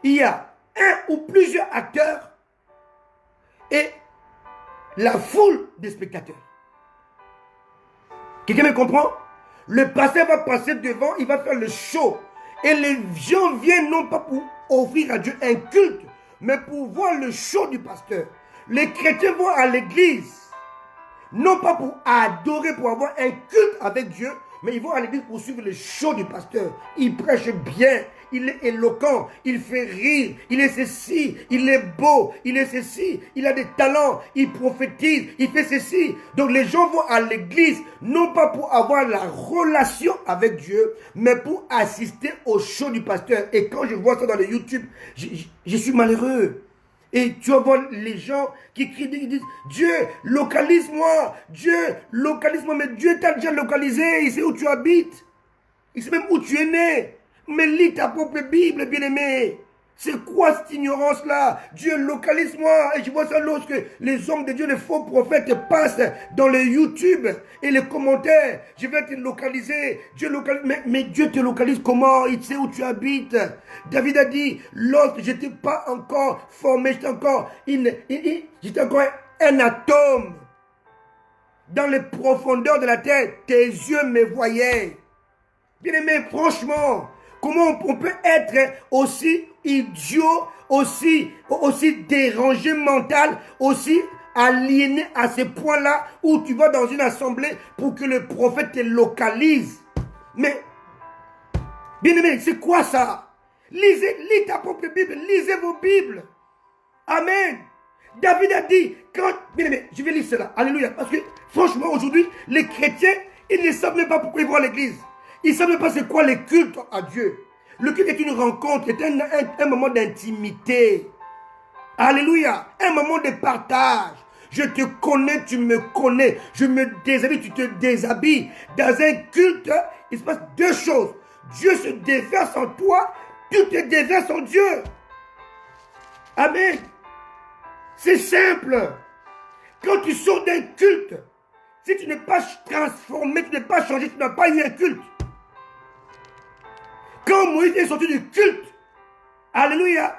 il y a un ou plusieurs acteurs et la foule des spectateurs. Quelqu'un me comprend? Le pasteur va passer devant, il va faire le show. Et les gens viennent non pas pour offrir à Dieu un culte, mais pour voir le show du pasteur. Les chrétiens vont à l'église, non pas pour adorer, pour avoir un culte avec Dieu, mais ils vont à l'église pour suivre le show du pasteur. Il prêche bien, il est éloquent, il fait rire, il est ceci, il est beau, il est ceci, il a des talents, il prophétise, il fait ceci. Donc les gens vont à l'église, non pas pour avoir la relation avec Dieu, mais pour assister au show du pasteur. Et quand je vois ça dans les YouTube, je suis malheureux. Et tu vas voir les gens qui crient, ils disent, Dieu, localise-moi, Dieu, localise-moi. Mais Dieu t'a déjà localisé, il sait où tu habites, il sait même où tu es né. Mais lis ta propre Bible, bien-aimé. C'est quoi cette ignorance-là? Dieu, localise-moi. Et je vois ça lorsque les hommes de Dieu, les faux prophètes passent dans les YouTube et les commentaires. Je vais te localiser. Dieu localise. Mais Dieu te localise comment? Il sait où tu habites. David a dit, lorsque je n'étais pas encore formé, j'étais encore un atome. Dans les profondeurs de la terre, tes yeux me voyaient. Bien-aimé, franchement, comment on peut être aussi idiot, aussi dérangé mental, aussi aliéné à ce point-là où tu vas dans une assemblée pour que le prophète te localise? Mais, bien-aimé, c'est quoi ça? Lis ta propre Bible, lisez vos Bibles. Amen. David a dit, bien-aimé, je vais lire cela, alléluia, parce que franchement, aujourd'hui, les chrétiens, ils ne savent même pas pourquoi ils vont à l'église. Ils ne savent même pas c'est quoi le culte à Dieu. Le culte est une rencontre, est un moment d'intimité. Alléluia. Un moment de partage. Je te connais, tu me connais. Je me déshabille, tu te déshabilles. Dans un culte, il se passe deux choses. Dieu se déverse en toi, tu te déverses en Dieu. Amen. C'est simple. Quand tu sors d'un culte, si tu n'es pas transformé, tu n'es pas changé, tu n'as pas eu un culte. Quand Moïse est sorti du culte, alléluia,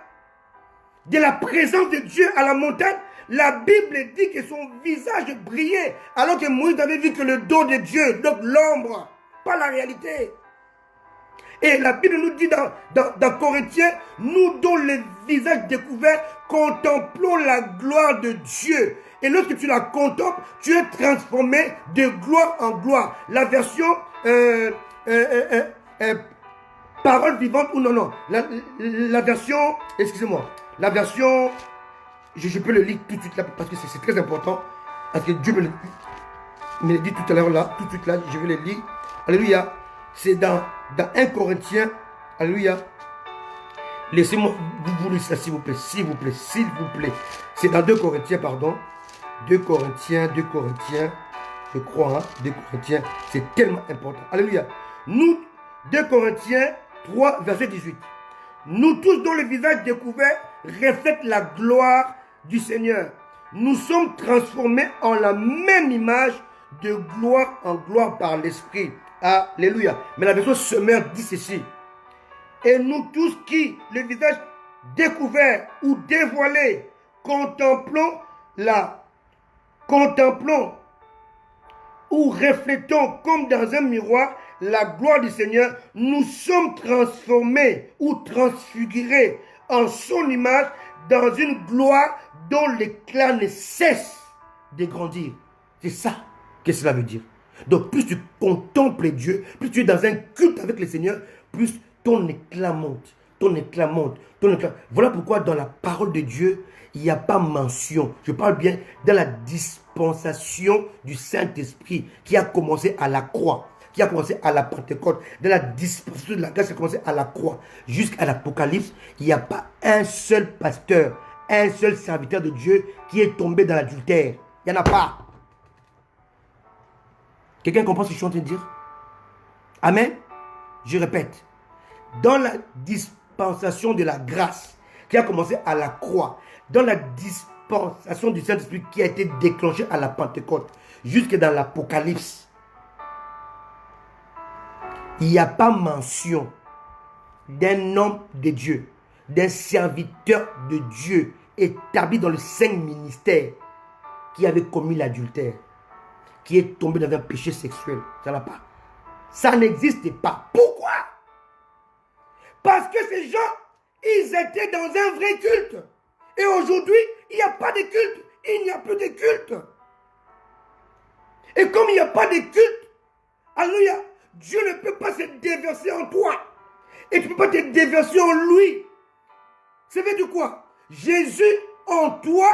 de la présence de Dieu à la montagne, la Bible dit que son visage brillait, alors que Moïse n'avait vu que le dos de Dieu, donc l'ombre, pas la réalité. Et la Bible nous dit dans Corinthiens, nous dont le visage découvert, contemplons la gloire de Dieu. Et lorsque tu la contemples, tu es transformé de gloire en gloire. La version parole vivante ou non. La version, excusez-moi, la version, je peux le lire tout de suite là, parce que c'est très important. Parce que Dieu me l'a dit tout à l'heure là, tout de suite là, je vais le lire. Alléluia. C'est dans 1 Corinthiens, alléluia. Laissez-moi vous lire ça s'il vous plaît, s'il vous plaît, s'il vous plaît. C'est dans 2 Corinthiens, pardon. 2 Corinthiens, je crois, hein, 2 Corinthiens, c'est tellement important. Alléluia. Nous, 2 Corinthiens 3, verset 18. Nous tous dont le visage découvert reflète la gloire du Seigneur. Nous sommes transformés en la même image de gloire en gloire par l'Esprit. Alléluia. Mais la version Semeur dit ceci. Et nous tous qui, le visage découvert ou dévoilé, contemplons ou reflétons comme dans un miroir la gloire du Seigneur, nous sommes transformés ou transfigurés en son image dans une gloire dont l'éclat ne cesse de grandir. C'est ça que cela veut dire. Donc plus tu contemples Dieu, plus tu es dans un culte avec le Seigneur, plus ton éclat monte, ton éclat monte, ton éclat. Voilà pourquoi dans la parole de Dieu, il n'y a pas mention. Je parle bien de la dispensation du Saint-Esprit qui a commencé à la croix, qui a commencé à la Pentecôte, de la dispensation de la grâce qui a commencé à la croix jusqu'à l'Apocalypse. Il n'y a pas un seul pasteur, un seul serviteur de Dieu qui est tombé dans l'adultère. Il n'y en a pas. Quelqu'un comprend ce que je suis en train de dire? Amen. Je répète. Dans la dispensation de la grâce qui a commencé à la croix, dans la dispensation du Saint-Esprit qui a été déclenchée à la Pentecôte, jusque dans l'Apocalypse, il n'y a pas mention d'un homme de Dieu, d'un serviteur de Dieu établi dans le saint ministère qui avait commis l'adultère, qui est tombé dans un péché sexuel. Ça n'a pas. Ça n'existe pas. Pourquoi? Parce que ces gens, ils étaient dans un vrai culte. Et aujourd'hui, il n'y a pas de culte. Il n'y a plus de culte. Et comme il n'y a pas de culte, alléluia, Dieu ne peut pas se déverser en toi. Et tu ne peux pas te déverser en lui. Ça veut dire quoi? Jésus en toi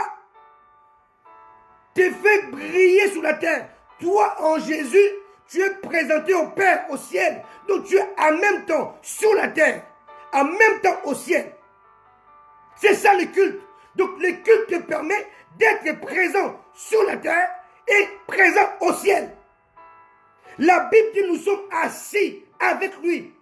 te fait briller sur la terre. Toi en Jésus, tu es présenté au Père, au ciel. Donc tu es en même temps sur la terre, en même temps au ciel. C'est ça le culte. Donc le culte te permet d'être présent sur la terre et présent au ciel. La Bible dit nous sommes assis avec lui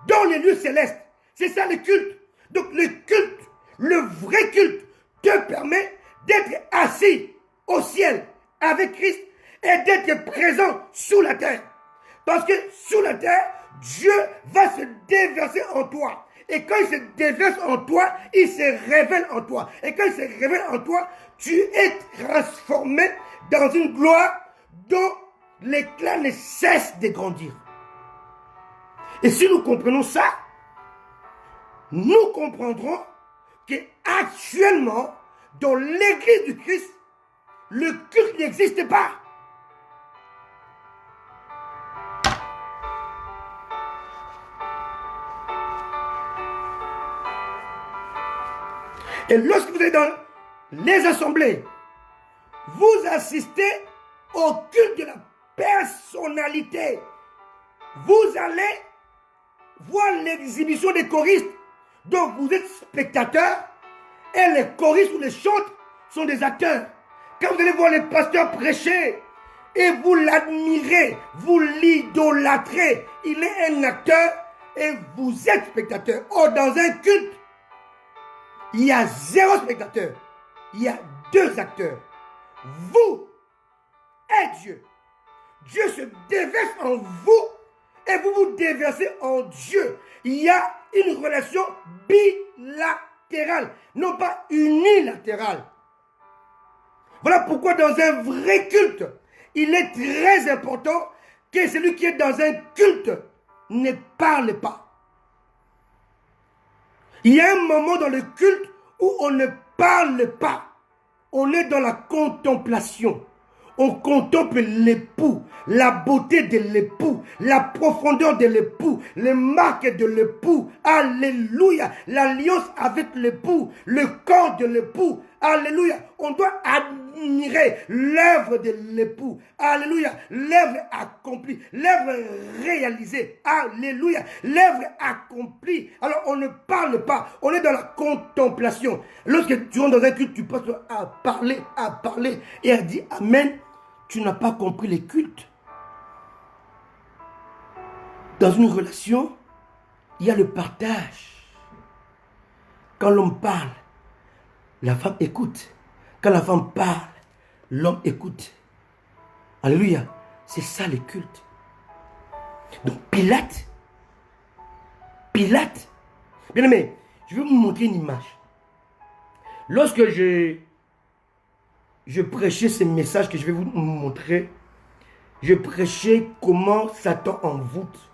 dans les lieux célestes. C'est ça le culte. Donc le culte, le vrai culte, te permet d'être assis au ciel avec Christ et d'être présent sous la terre. Parce que sous la terre, Dieu va se déverser en toi. Et quand il se déverse en toi, il se révèle en toi. Et quand il se révèle en toi, tu es transformé dans une gloire dont l'éclat ne cesse de grandir. Et si nous comprenons ça, nous comprendrons qu'actuellement, dans l'église du Christ, le culte n'existe pas. Et lorsque vous êtes dans les assemblées, vous assistez au culte de la personnalité. Vous allez voir l'exhibition des choristes. Donc vous êtes spectateurs et les choristes ou les chantres sont des acteurs. Quand vous allez voir les pasteurs prêcher et vous l'admirez, vous l'idolâtrez, il est un acteur et vous êtes spectateur. Or, dans un culte, il y a 0 spectateur, il y a 2 acteurs. Vous et Dieu. Dieu se déverse en vous et vous vous déversez en Dieu. Il y a une relation bilatérale, non pas unilatérale. Voilà pourquoi dans un vrai culte, il est très important que celui qui est dans un culte ne parle pas. Il y a un moment dans le culte où on ne parle pas. On est dans la contemplation. On contemple l'époux, la beauté de l'époux, la profondeur de l'époux, les marques de l'époux. Alléluia. L'alliance avec l'époux, le corps de l'époux. Alléluia. On doit admirer l'œuvre de l'époux. Alléluia. L'œuvre accomplie, l'œuvre réalisée. Alléluia. L'œuvre accomplie. Alors on ne parle pas. On est dans la contemplation. Lorsque tu rentres dans un culte, tu passes à parler et à dire Amen. Tu n'as pas compris les cultes. Dans une relation, il y a le partage. Quand l'homme parle, la femme écoute. Quand la femme parle, l'homme écoute. Alléluia. C'est ça les cultes. Donc Pilate, bien aimé, je vais vous montrer une image. Lorsque je prêchais ces messages que je vais vous montrer, je prêchais comment Satan envoûte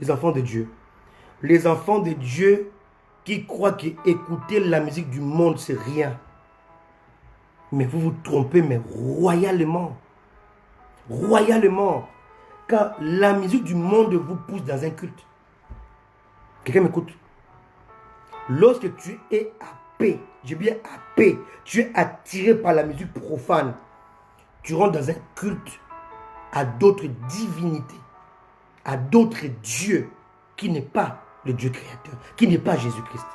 les enfants de Dieu. Les enfants de Dieu qui croient qu'écouter la musique du monde, c'est rien. Mais vous vous trompez, mais royalement. Royalement. Car la musique du monde vous pousse dans un culte. Quelqu'un m'écoute? Lorsque tu es happé, j'ai bien happé, tu es attiré par la musique profane, tu rentres dans un culte à d'autres divinités, à d'autres dieux, qui n'est pas le Dieu créateur, qui n'est pas Jésus-Christ.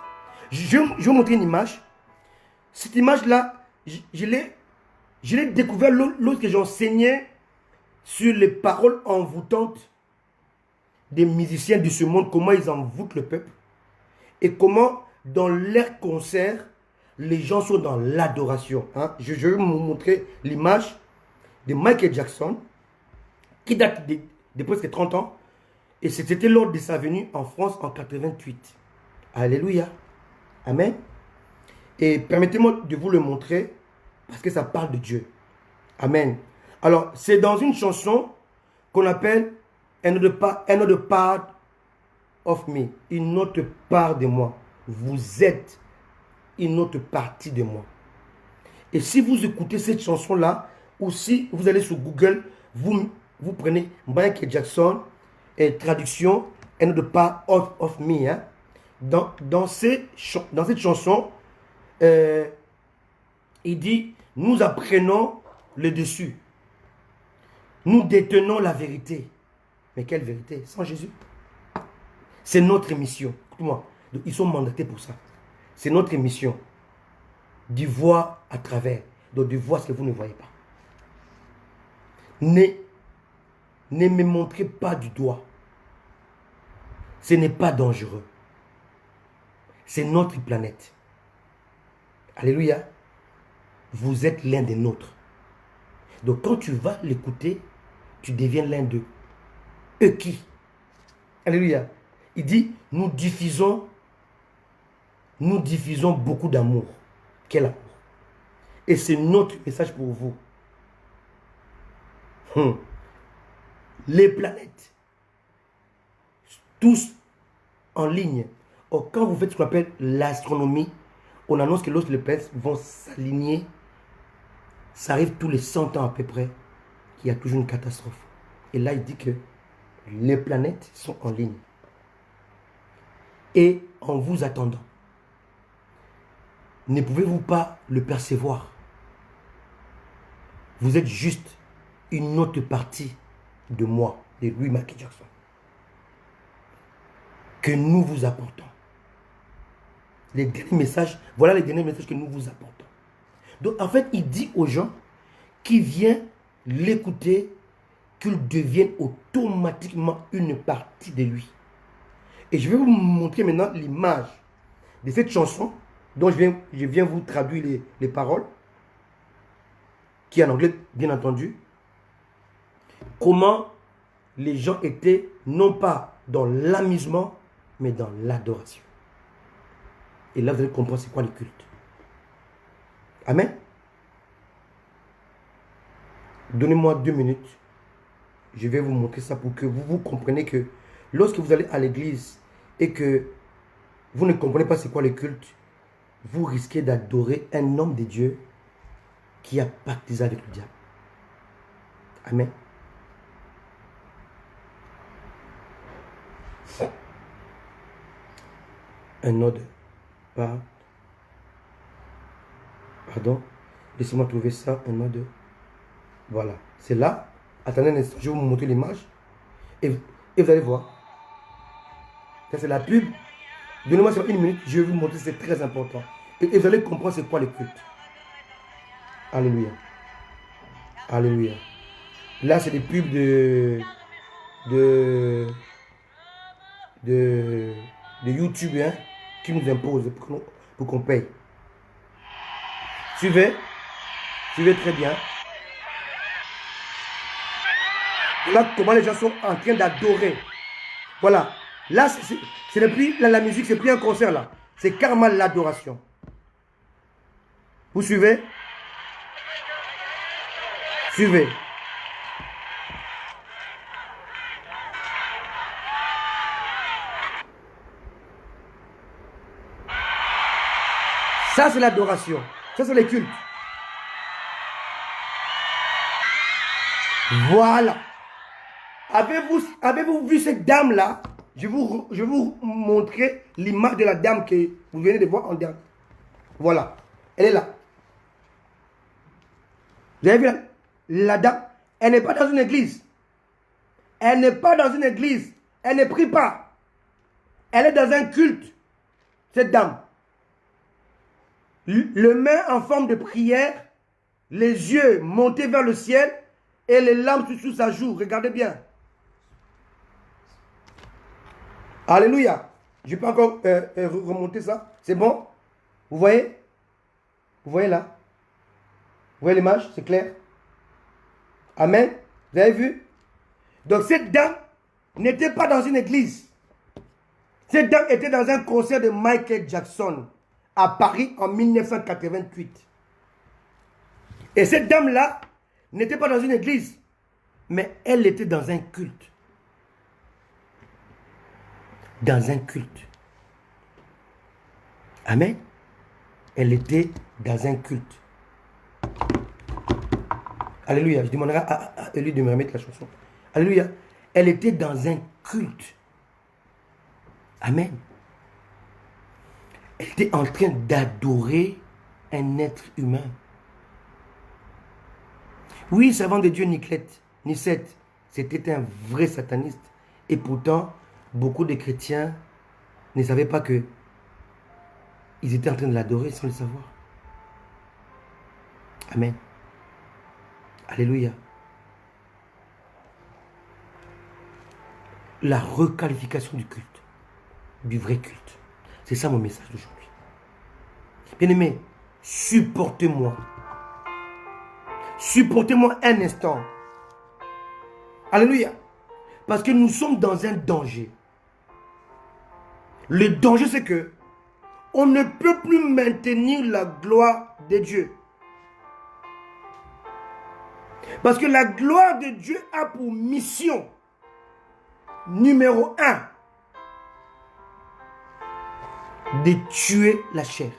Je vais vous montrer une image. Cette image-là, je l'ai découvert lorsque j'enseignais sur les paroles envoûtantes des musiciens de ce monde, comment ils envoûtent le peuple, et comment dans leurs concerts, les gens sont dans l'adoration. Hein? Je vais vous montrer l'image de Michael Jackson, qui date de presque 30 ans, et c'était lors de sa venue en France en 88. Alléluia. Amen. Et permettez-moi de vous le montrer, parce que ça parle de Dieu. Amen. Alors, c'est dans une chanson qu'on appelle Another Part of Me, une autre part de moi. Vous êtes une autre partie de moi. Et si vous écoutez cette chanson-là, ou si vous allez sur Google, vous prenez Michael Jackson et traduction Another Part of Me. Hein. Dans cette chanson, il dit, nous apprenons le dessus. Nous détenons la vérité. Mais quelle vérité? Sans Jésus. C'est notre mission. Écoute-moi. Ils sont mandatés pour ça. C'est notre mission. De voir à travers. Donc de voir ce que vous ne voyez pas. Ne me montrez pas du doigt. Ce n'est pas dangereux. C'est notre planète. Alléluia. Vous êtes l'un des nôtres. Donc quand tu vas l'écouter, tu deviens l'un d'eux. Eux qui? Alléluia. Il dit, nous diffusons beaucoup d'amour. Quel amour? Et c'est notre message pour vous. Les planètes, tous en ligne. Or, quand vous faites ce qu'on appelle l'astronomie, on annonce que lorsque les planètes vont s'aligner, ça arrive tous les 100 ans à peu près, qu'il y a toujours une catastrophe. Et là, il dit que les planètes sont en ligne. Et en vous attendant, ne pouvez-vous pas le percevoir? Vous êtes juste une autre partie de moi, de Louis Michael Jackson, que nous vous apportons. Les derniers messages, voilà les derniers messages que nous vous apportons. Donc en fait, il dit aux gens qui viennent l'écouter qu'ils deviennent automatiquement une partie de lui. Et je vais vous montrer maintenant l'image de cette chanson dont je viens vous traduire les paroles, qui est en anglais, bien entendu. Comment les gens étaient non pas dans l'amusement, mais dans l'adoration. Et là, vous allez comprendre c'est quoi le culte. Amen. Donnez-moi 2 minutes. Je vais vous montrer ça pour que vous compreniez que lorsque vous allez à l'église et que vous ne comprenez pas c'est quoi le culte, vous risquez d'adorer un homme de Dieu qui a pactisé avec le diable. Amen. Un ordre. Pardon. Laissez-moi trouver ça. Un ordre. Voilà. C'est là. Attendez un instant. Je vais vous montrer l'image. Et vous allez voir. Ça, c'est la pub. Donnez-moi ça 1 minute. Je vais vous montrer. C'est très important. Et vous allez comprendre c'est quoi le culte. Alléluia. Alléluia. Là, c'est des pubs de YouTube hein, qui nous imposent pour qu'on paye. Suivez. Suivez très bien. Voilà comment les gens sont en train d'adorer. Voilà. Là, ce n'est plus la musique, c'est plus un concert là. C'est carrément l'adoration. Vous suivez? Suivez. Ça, c'est l'adoration. Ça, c'est le culte. Voilà. Avez-vous vu cette dame-là? Je vais vous montrer l'image de la dame que vous venez de voir en dernier. Voilà. Elle est là. Vous avez vu la dame? Elle n'est pas dans une église. Elle n'est pas dans une église. Elle ne prie pas. Elle est dans un culte. Cette dame. Le main en forme de prière, les yeux montés vers le ciel et les larmes sous sa joue. Regardez bien. Alléluia. Je peux encore remonter ça. C'est bon? Vous voyez? Vous voyez là? Vous voyez l'image? C'est clair? Amen. Vous avez vu? Donc cette dame n'était pas dans une église. Cette dame était dans un concert de Michael Jackson à Paris en 1988. Et cette dame-là n'était pas dans une église, mais elle était dans un culte. Dans un culte. Amen. Elle était dans un culte. Alléluia. Je demanderai à lui de me remettre la chanson. Alléluia. Elle était dans un culte. Amen. Elle était en train d'adorer un être humain. Oui, servant de Dieu Nicette, c'était un vrai sataniste. Et pourtant, beaucoup de chrétiens ne savaient pas que ils étaient en train de l'adorer sans le savoir. Amen. Alléluia. La requalification du culte, du vrai culte. C'est ça mon message d'aujourd'hui. Bien-aimé, supportez-moi. Supportez-moi un instant. Alléluia. Parce que nous sommes dans un danger. Le danger, c'est que on ne peut plus maintenir la gloire de Dieu. Parce que la gloire de Dieu a pour mission numéro 1 de tuer la chair.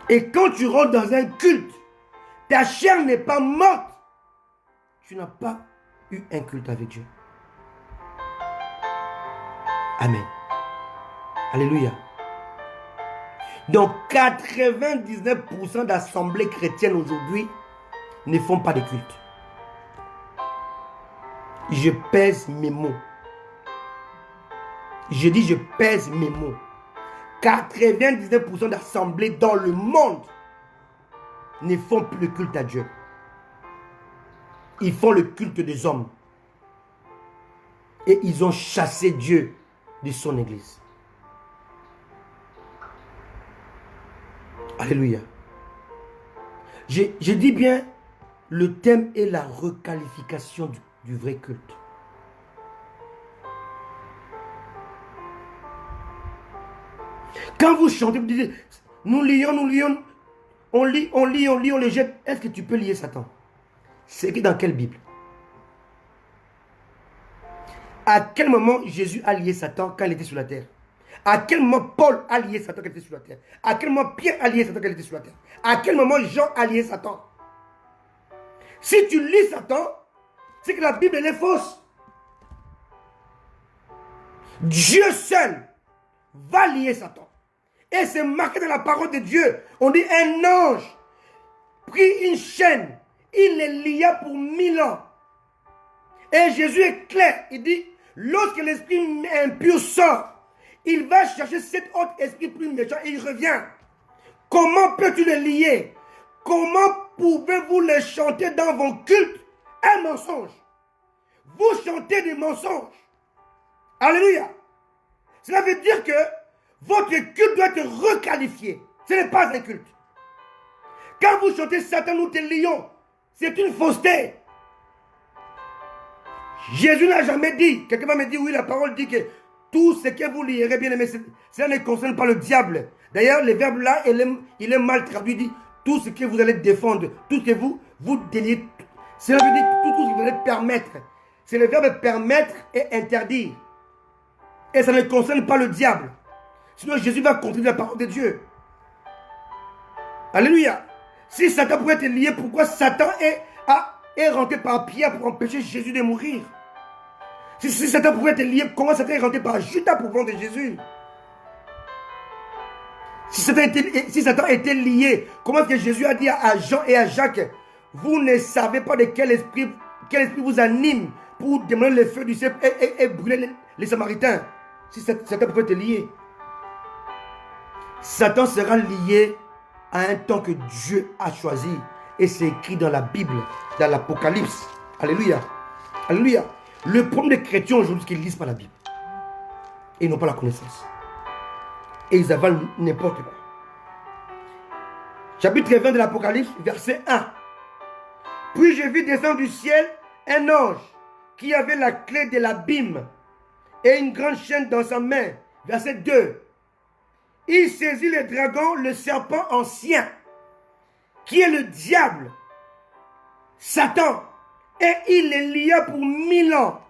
Et quand tu rentres dans un culte, ta chair n'est pas morte. Tu n'as pas eu un culte avec Dieu. Amen. Alléluia. Donc 99% d'assemblées chrétiennes aujourd'hui ne font pas de culte. Je pèse mes mots. Je dis je pèse mes mots. 99% d'assemblées dans le monde ne font plus le culte à Dieu. Ils font le culte des hommes. Et ils ont chassé Dieu de son église. Alléluia. Je dis bien, le thème est la requalification du vrai culte. Quand vous chantez, vous dites, nous lions, on lit, on les jette. Est-ce que tu peux lier Satan? C'est écrit dans quelle Bible? À quel moment Jésus a lié Satan quand il était sur la terre? À quel moment Paul a lié Satan quand il était sur la terre? À quel moment Pierre a lié Satan quand il était sur la terre? À quel moment Jean a lié Satan? Si tu lis Satan, c'est que la Bible elle est fausse. Dieu seul va lier Satan. Et c'est marqué dans la parole de Dieu. On dit un ange prit une chaîne. Il les lia pour 1000 ans. Et Jésus est clair. Il dit, lorsque l'esprit impur sort, il va chercher cet autre esprit plus méchant et il revient. Comment peux-tu les lier? Comment pouvez-vous les chanter dans vos cultes? Un mensonge. Vous chantez des mensonges. Alléluia. Cela veut dire que votre culte doit être requalifié. Ce n'est pas un culte. Quand vous chantez Satan, nous te lions, c'est une fausseté. Jésus n'a jamais dit, quelqu'un m'a dit, oui, la parole dit que tout ce que vous lirez, bien aimé, cela ne concerne pas le diable. D'ailleurs, le verbe là, il est mal traduit, dit, tout ce que vous allez défendre, tout ce que vous déliez, cela veut dire tout ce que vous allez permettre. C'est le verbe permettre et interdire. Et ça ne concerne pas le diable. Sinon, Jésus va contredire la parole de Dieu. Alléluia. Si Satan pouvait être lié, pourquoi Satan est rentré par Pierre pour empêcher Jésus de mourir? Si Satan pouvait être lié, comment Satan est rentré par Judas pour vendre Jésus? Si Satan était lié, comment est-ce que Jésus a dit à Jean et à Jacques, vous ne savez pas de quel esprit vous anime pour demander le feu du ciel et brûler les Samaritains? Si Satan pouvait être lié. Satan sera lié à un temps que Dieu a choisi. Et c'est écrit dans la Bible, dans l'Apocalypse. Alléluia. Alléluia. Le problème des chrétiens aujourd'hui, c'est qu'ils ne lisent pas la Bible. Et ils n'ont pas la connaissance. Et ils avalent n'importe quoi. Chapitre 20 de l'Apocalypse, verset 1. Puis je vis descendre du ciel un ange qui avait la clé de l'abîme et une grande chaîne dans sa main. Verset 2. Il saisit le dragon, le serpent ancien, qui est le diable, Satan, et il les lia pour 1000 ans.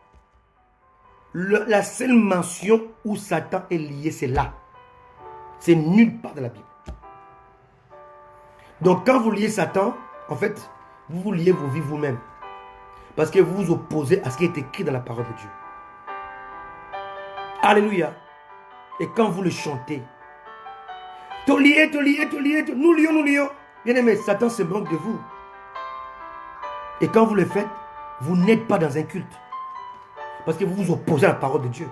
La seule mention où Satan est lié, c'est là. C'est nulle part dans la Bible. Donc quand vous liez Satan, en fait, vous liez vos vies vous-même. Parce que vous vous opposez à ce qui est écrit dans la parole de Dieu. Alléluia. Et quand vous le chantez, nous lions. Bien aimé, Satan se moque de vous. Et quand vous le faites, vous n'êtes pas dans un culte. Parce que vous vous opposez à la parole de Dieu.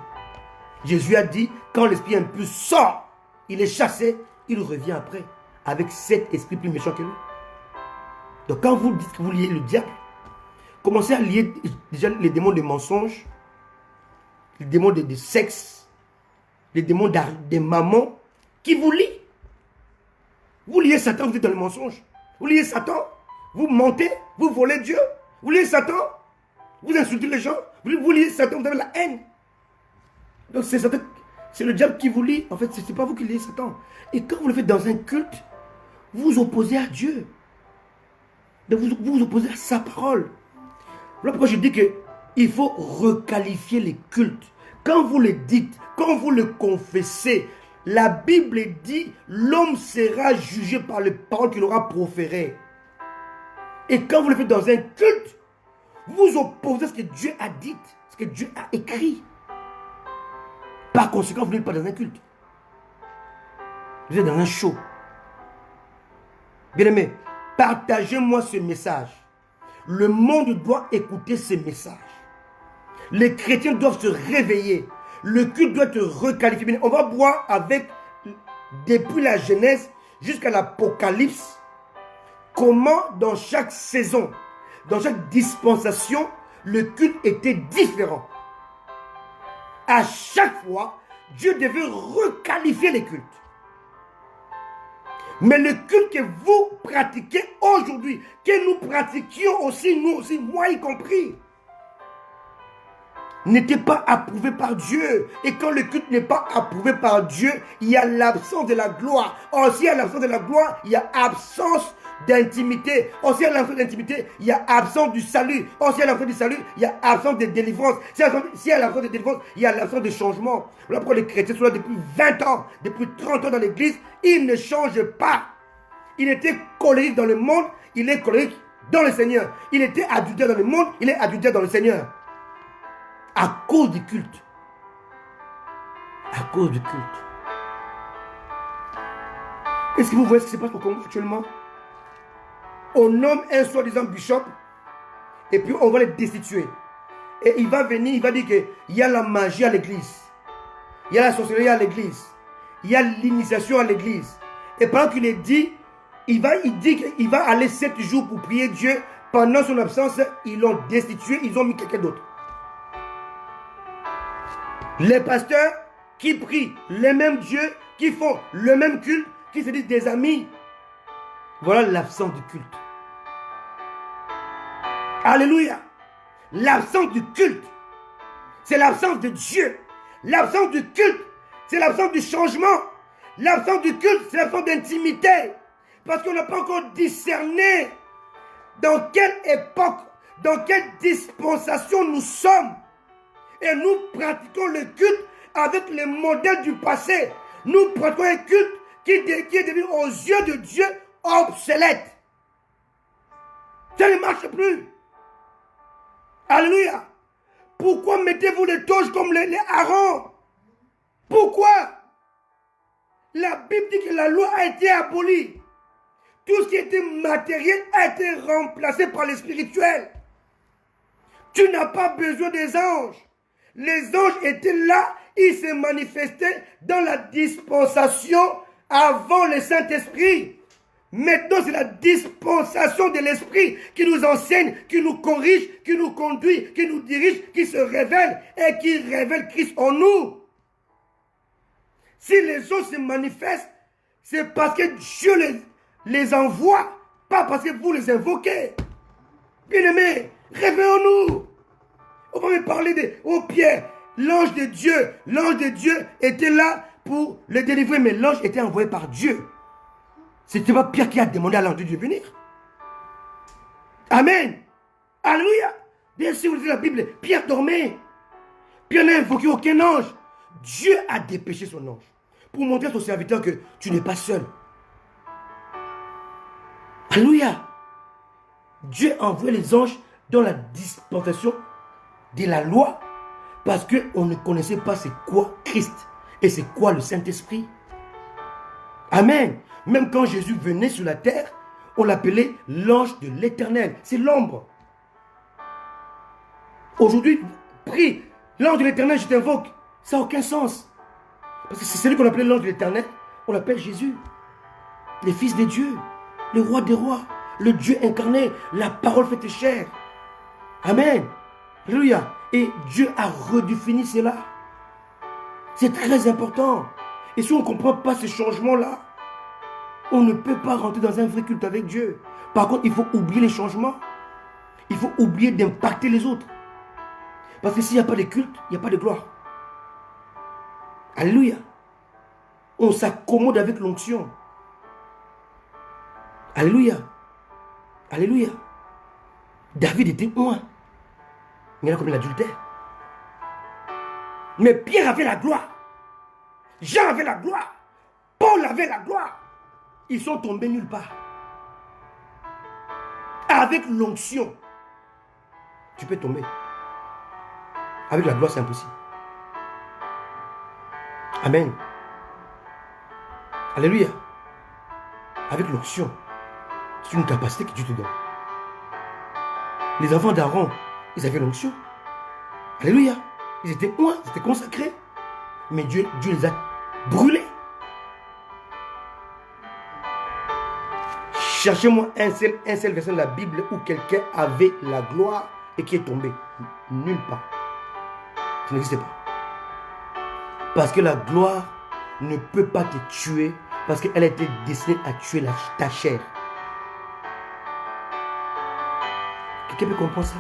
Jésus a dit, quand l'esprit impur sort, il est chassé, il revient après, avec cet esprit plus méchant que lui. Donc quand vous dites que vous liez le diable, commencez à lier déjà les démons de mensonge les démons de sexe, les démons des mamans qui vous lient. Vous liez Satan, vous êtes dans le mensonge. Vous liez Satan, vous mentez, vous volez Dieu. Vous liez Satan, vous insultez les gens. Vous liez Satan, vous avez la haine. Donc c'est Satan, c'est le diable qui vous lie. En fait, ce n'est pas vous qui liez Satan. Et quand vous le faites dans un culte, vous vous opposez à Dieu. Donc vous vous opposez à sa parole. Voilà pourquoi je dis qu'il faut requalifier les cultes. Quand vous le dites, quand vous le confessez, la Bible dit, l'homme sera jugé par les paroles qu'il aura proférées. Et quand vous le faites dans un culte, vous opposez à ce que Dieu a dit, ce que Dieu a écrit. Par conséquent, vous n'êtes pas dans un culte. Vous êtes dans un show. Bien-aimés, partagez-moi ce message. Le monde doit écouter ce message. Les chrétiens doivent se réveiller. Le culte doit être requalifié. On va voir avec, depuis la Genèse jusqu'à l'Apocalypse, comment dans chaque saison, dans chaque dispensation, le culte était différent. À chaque fois, Dieu devait requalifier les cultes. Mais le culte que vous pratiquez aujourd'hui, que nous pratiquions aussi, nous aussi, moi y compris, n'était pas approuvé par Dieu. Et quand le culte n'est pas approuvé par Dieu, il y a l'absence de la gloire. Aussi, il y a l'absence de la gloire, il y a absence d'intimité. Aussi, il y a l'absence d'intimité, il y a absence du salut. Aussi, il y a l'absence du salut, il y a absence de délivrance. S'il y a l'absence de délivrance, il y a l'absence de changement. Voilà pourquoi les chrétiens sont là depuis 20 ans, depuis 30 ans dans l'église. Ils ne changent pas. Il était colérique dans le monde, il est colérique dans le Seigneur. Il était adultère dans le monde, il est adultère dans le Seigneur. À cause du culte. À cause du culte. Est-ce que vous voyez ce qui se passe au Congo actuellement? On nomme un soi-disant bishop et puis on va le destituer. Et il va venir, il va dire qu'il y a la magie à l'église. Il y a la sorcellerie à l'église. Il y a l'initiation à l'église. Et pendant qu'il est dit, il dit qu'il va aller 7 jours pour prier Dieu. Pendant son absence, ils l'ont destitué, ils ont mis quelqu'un d'autre. Les pasteurs qui prient les mêmes dieux, qui font le même culte, qui se disent des amis. Voilà l'absence du culte. Alléluia. L'absence du culte, c'est l'absence de Dieu. L'absence du culte, c'est l'absence du changement. L'absence du culte, c'est l'absence d'intimité. Parce qu'on n'a pas encore discerné dans quelle époque, dans quelle dispensation nous sommes. Et nous pratiquons le culte avec les modèles du passé. Nous pratiquons un culte qui est devenu aux yeux de Dieu obsolète. Ça ne marche plus. Alléluia. Pourquoi mettez-vous les toges comme les Aaron? Pourquoi? La Bible dit que la loi a été abolie. Tout ce qui était matériel a été remplacé par le spirituel. Tu n'as pas besoin des anges. Les anges étaient là, ils se manifestaient dans la dispensation avant le Saint-Esprit. Maintenant, c'est la dispensation de l'Esprit qui nous enseigne, qui nous corrige, qui nous conduit, qui nous dirige, qui se révèle et qui révèle Christ en nous. Si les anges se manifestent, c'est parce que Dieu les envoie, pas parce que vous les invoquez. Bien-aimés, réveillons-nous. On va me parler de Pierre, l'ange de Dieu était là pour le délivrer, mais l'ange était envoyé par Dieu. Ce n'était pas Pierre qui a demandé à l'ange de Dieu de venir. Amen. Alléluia. Bien sûr, vous lisez la Bible, Pierre dormait. Pierre n'a invoqué aucun ange. Dieu a dépêché son ange pour montrer à son serviteur que tu n'es pas seul. Alléluia. Dieu a envoyé les anges dans la dispensation de la loi parce qu'on ne connaissait pas c'est quoi Christ et c'est quoi le Saint-Esprit. Amen. Même quand Jésus venait sur la terre, on l'appelait l'ange de l'Éternel. C'est l'ombre. Aujourd'hui, prie, l'ange de l'Éternel, je t'invoque. Ça n'a aucun sens. Parce que c'est celui qu'on appelait l'ange de l'Éternel, on l'appelle Jésus. Le Fils de Dieu, le roi des rois, le Dieu incarné, la parole faite chair. Amen. Alléluia. Et Dieu a redéfini cela. C'est très important. Et si on ne comprend pas ce changement-là, on ne peut pas rentrer dans un vrai culte avec Dieu. Par contre, il faut oublier les changements. Il faut oublier d'impacter les autres. Parce que s'il n'y a pas de culte, il n'y a pas de gloire. Alléluia. On s'accommode avec l'onction. Alléluia. Alléluia. David était loin. Il y en a comme l'adultère. Mais Pierre avait la gloire. Jean avait la gloire. Paul avait la gloire. Ils sont tombés nulle part. Avec l'onction, tu peux tomber. Avec la gloire, c'est impossible. Amen. Alléluia. Avec l'onction, c'est une capacité que Dieu te donne. Les enfants d'Aaron, ils avaient l'onction. Alléluia. Ils étaient loin, ils étaient consacrés. Mais Dieu les a brûlés. Cherchez-moi un seul verset de la Bible où quelqu'un avait la gloire et qui est tombé. Nulle part. Ça n'existe pas. Parce que la gloire ne peut pas te tuer parce qu'elle a été destinée à tuer ta chair. Quelqu'un peut comprendre ça?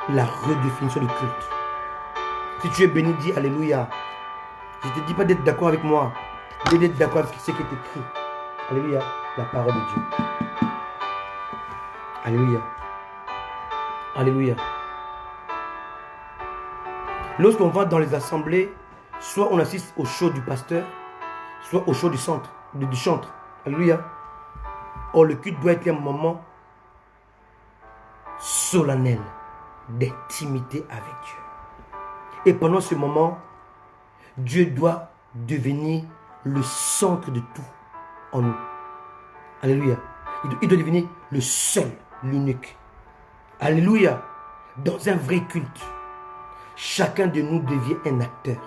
La redéfinition du culte. Si tu es béni, dis Alléluia. Je ne te dis pas d'être d'accord avec moi, mais d'être d'accord avec ce qui est écrit. Alléluia. La parole de Dieu. Alléluia. Alléluia. Lorsqu'on va dans les assemblées, soit on assiste au show du pasteur, soit au show du chantre. Alléluia. Or, le culte doit être un moment solennel d'intimité avec Dieu. Et pendant ce moment, Dieu doit devenir le centre de tout en nous. Alléluia. Il doit devenir le seul, l'unique. Alléluia. Dans un vrai culte, chacun de nous devient un acteur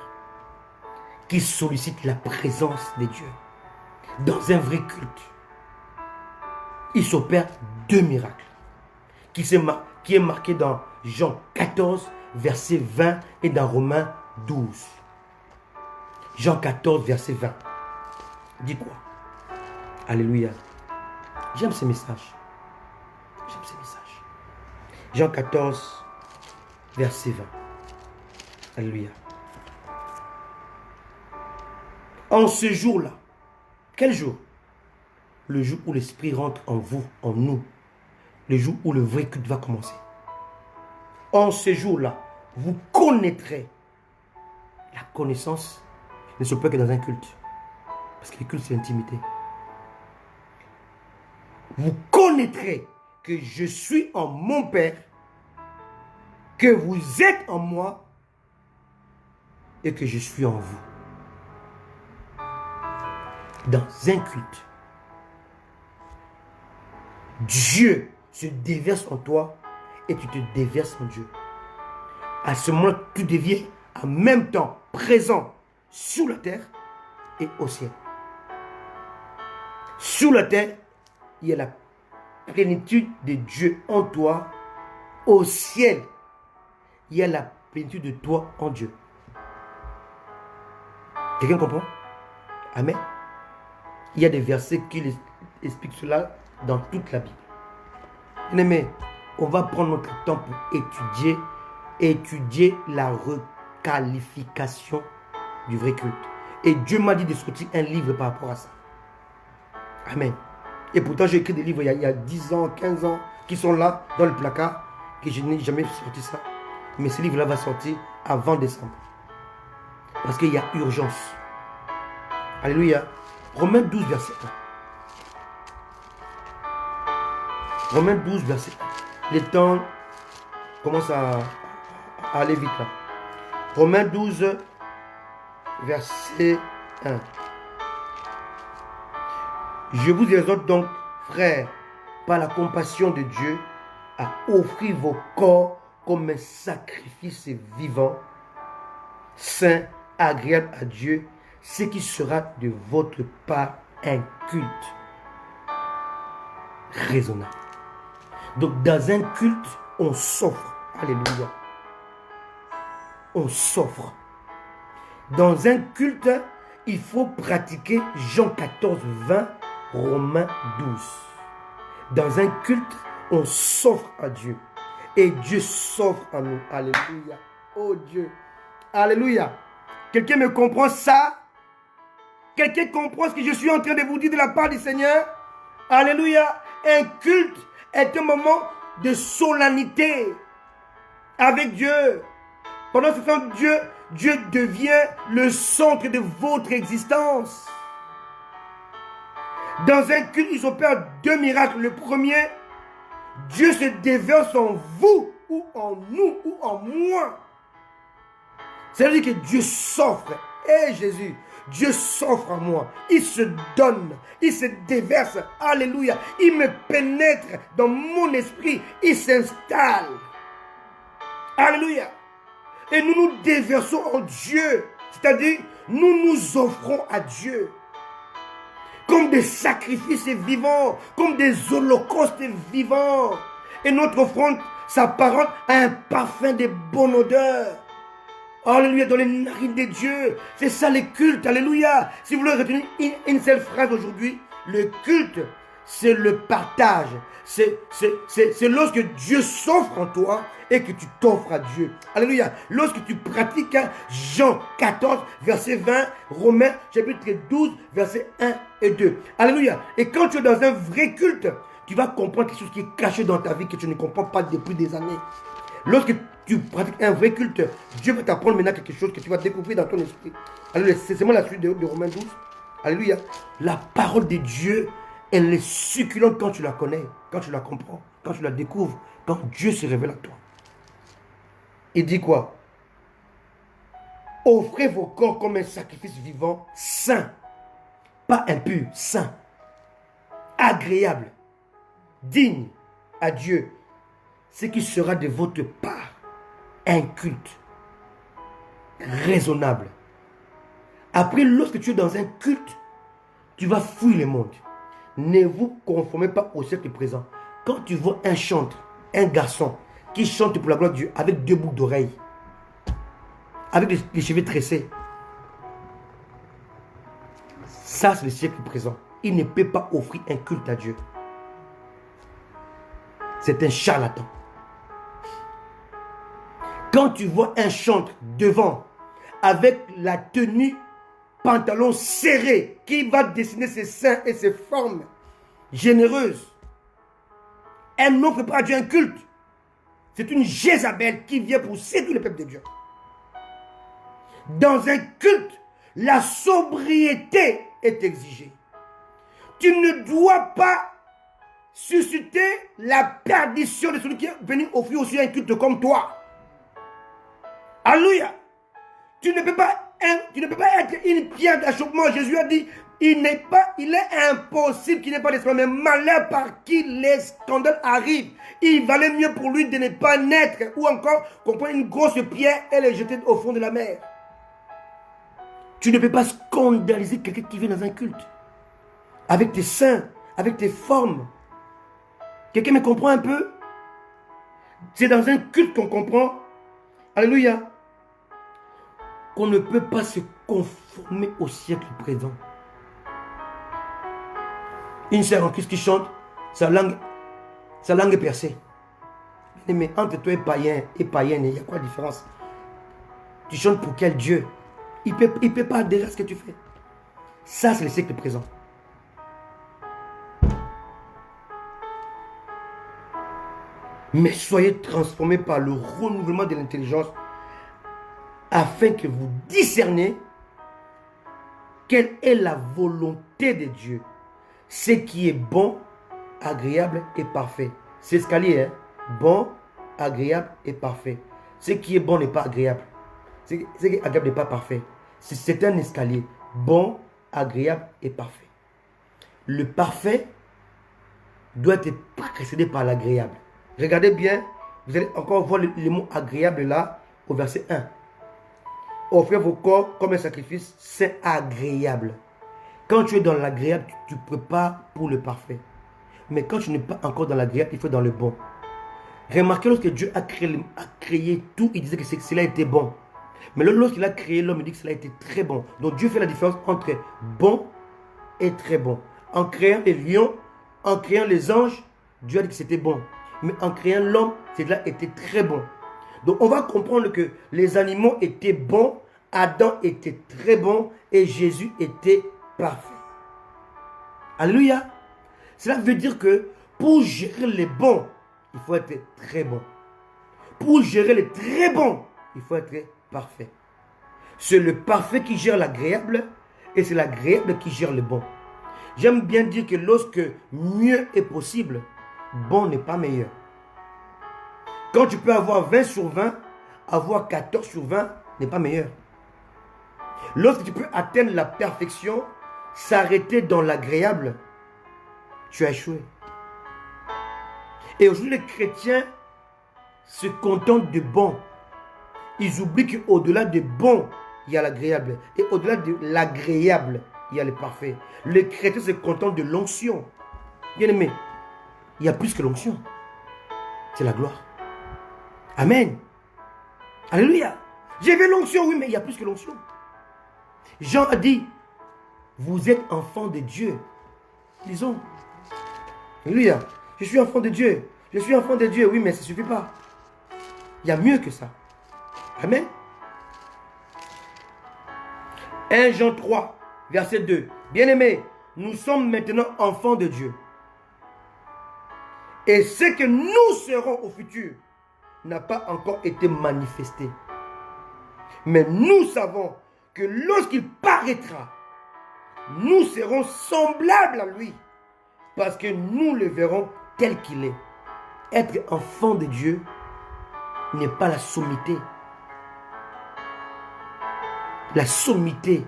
qui sollicite la présence de Dieu. Dans un vrai culte, il s'opère deux miracles qui est marqué dans Jean 14, verset 20 et dans Romains 12. Jean 14, verset 20. Dis quoi? Alléluia. J'aime ces messages. J'aime ces messages. Jean 14, verset 20. Alléluia. En ce jour-là, quel jour? Le jour où l'Esprit rentre en vous, en nous. Le jour où le vrai culte va commencer. En ce jour-là, vous connaîtrez. La connaissance ne se peut que dans un culte. Parce que le culte, c'est l'intimité. Vous connaîtrez que je suis en mon Père, que vous êtes en moi et que je suis en vous. Dans un culte, Dieu se déverse en toi et tu te déverses en Dieu. À ce moment-là, tu deviens en même temps présent sur la terre et au ciel. Sur la terre, il y a la plénitude de Dieu en toi. Au ciel, il y a la plénitude de toi en Dieu. Quelqu'un comprend? Amen. Il y a des versets qui expliquent cela dans toute la Bible. Bien-aimés, on va prendre notre temps pour étudier la requalification du vrai culte. Et Dieu m'a dit de sortir un livre par rapport à ça. Amen. Et pourtant, j'ai écrit des livres il y a 10 ans, 15 ans, qui sont là, dans le placard, que je n'ai jamais sorti ça. Mais ce livre-là va sortir avant décembre. Parce qu'il y a urgence. Alléluia. Romains 12, verset 1. Romains 12, verset 1. Les temps commencent à aller vite là. Romains 12, verset 1. Je vous exhorte donc, frères, par la compassion de Dieu, à offrir vos corps comme un sacrifice vivant, saint, agréable à Dieu, ce qui sera de votre part un culte raisonnable. Donc dans un culte, on s'offre. Alléluia. on s'offre. Dans un culte, il faut pratiquer Jean 14, 20, Romains 12. Dans un culte, on s'offre à Dieu. Et Dieu s'offre à nous. Alléluia. Oh Dieu. Alléluia. Quelqu'un me comprend ça? Quelqu'un comprend ce que je suis en train de vous dire de la part du Seigneur? Alléluia. Un culte est un moment de solennité avec Dieu. Pendant ce temps, Dieu devient le centre de votre existence. Dans un culte, ils opèrent deux miracles. Le premier, Dieu se déverse en vous, ou en nous, ou en moi. C'est-à-dire que Dieu s'offre. Hé Jésus, Dieu s'offre à moi. Il se donne, il se déverse. Alléluia. Il me pénètre dans mon esprit. Il s'installe. Alléluia. Et nous nous déversons en Dieu. C'est-à-dire, nous nous offrons à Dieu. Comme des sacrifices vivants, comme des holocaustes vivants. Et notre offrande s'apparente à un parfum de bonne odeur. Alléluia, dans les narines de Dieu. C'est ça les cultes, alléluia. Si vous voulez retenir une seule phrase aujourd'hui, le culte, c'est le partage. C'est lorsque Dieu s'offre en toi et que tu t'offres à Dieu. Alléluia. Lorsque tu pratiques Jean 14, verset 20, Romains chapitre 12, verset 1 et 2. Alléluia. Et quand tu es dans un vrai culte, tu vas comprendre quelque chose qui est caché dans ta vie que tu ne comprends pas depuis des années. Lorsque tu pratiques un vrai culte, Dieu va t'apprendre maintenant quelque chose que tu vas découvrir dans ton esprit. Alléluia. C'est seulement la suite de Romains 12. Alléluia. La parole de Dieu, elle est succulente quand tu la connais, quand tu la comprends, quand tu la découvres, quand Dieu se révèle à toi. Il dit quoi? Offrez vos corps comme un sacrifice vivant, saint, pas impur, saint, agréable, digne à Dieu, ce qui sera de votre part un culte raisonnable. Après, lorsque tu es dans un culte, tu vas fuir le monde. Ne vous conformez pas au siècle présent. Quand tu vois un chanteur, un garçon qui chante pour la gloire de Dieu avec deux boucles d'oreilles, avec les cheveux tressés, ça c'est le siècle présent. Il ne peut pas offrir un culte à Dieu. C'est un charlatan. Quand tu vois un chanteur devant avec la tenue pantalon serré qui va dessiner ses seins et ses formes généreuses, elle n'offre pas à Dieu un culte. C'est une Jézabel qui vient pour séduire le peuple de Dieu. Dans un culte, la sobriété est exigée. Tu ne dois pas susciter la perdition de celui qui est venu offrir aussi un culte comme toi. Alléluia. Tu ne peux pas être une pierre d'achoppement. Jésus a dit, il est impossible qu'il n'ait pas d'espoir, mais malheur par qui les scandales arrivent. Il valait mieux pour lui de ne pas naître, ou encore qu'on prenne une grosse pierre et la jeter au fond de la mer. Tu ne peux pas scandaliser quelqu'un qui vient dans un culte. Avec tes seins, avec tes formes. Quelqu'un me comprend un peu? C'est dans un culte qu'on comprend. Alléluia. Qu'on ne peut pas se conformer au siècle présent. Une sœur en Christ qui chante, sa langue est percée. Mais entre toi et païenne, il y a quoi la différence? Tu chantes pour quel Dieu? Il ne peut pas adhérer à ce que tu fais. Ça, c'est le siècle présent. Mais soyez transformés par le renouvellement de l'intelligence afin que vous discerniez quelle est la volonté de Dieu. Ce qui est bon, agréable et parfait. C'est escalier, hein? Bon, agréable et parfait. Ce qui est bon n'est pas agréable. Ce qui est agréable n'est pas parfait. C'est un escalier. Bon, agréable et parfait. Le parfait doit être précédé par l'agréable. Regardez bien, vous allez encore voir le mot agréable là, au verset 1. Offrez vos corps comme un sacrifice, c'est agréable. Quand tu es dans l'agréable, tu prépares pour le parfait. Mais quand tu n'es pas encore dans l'agréable, il faut dans le bon. Remarquez, lorsque Dieu a créé tout, il disait que cela était bon. Mais lorsqu'il a créé l'homme, il dit que cela a été très bon. Donc Dieu fait la différence entre bon et très bon. En créant les lions, en créant les anges, Dieu a dit que c'était bon. Mais en créant l'homme, cela était très bon. Donc on va comprendre que les animaux étaient bons, Adam était très bon et Jésus était parfait. Alléluia. Cela veut dire que pour gérer les bons, il faut être très bon. Pour gérer les très bons, il faut être parfait. C'est le parfait qui gère l'agréable et c'est l'agréable qui gère le bon. J'aime bien dire que lorsque mieux est possible, bon n'est pas meilleur. Quand tu peux avoir 20 sur 20, avoir 14 sur 20 n'est pas meilleur. Lorsque tu peux atteindre la perfection, s'arrêter dans l'agréable, tu as échoué. Et aujourd'hui, les chrétiens se contentent de bon. Ils oublient qu'au-delà de bon, il y a l'agréable. Et au-delà de l'agréable, il y a le parfait. Les chrétiens se contentent de l'onction. Bien aimé, il y a plus que l'onction. C'est la gloire. Amen. Alléluia. J'ai vu l'onction, oui, mais il y a plus que l'onction. Jean a dit, vous êtes enfants de Dieu. Disons. Alléluia. Je suis enfant de Dieu. Je suis enfant de Dieu, oui, mais ça ne suffit pas. Il y a mieux que ça. Amen. 1 Jean 3, verset 2. Bien-aimés, nous sommes maintenant enfants de Dieu. Et ce que nous serons au futur n'a pas encore été manifesté. Mais nous savons que lorsqu'il paraîtra, nous serons semblables à lui. Parce que nous le verrons tel qu'il est. Être enfant de Dieu n'est pas la sommité. La sommité,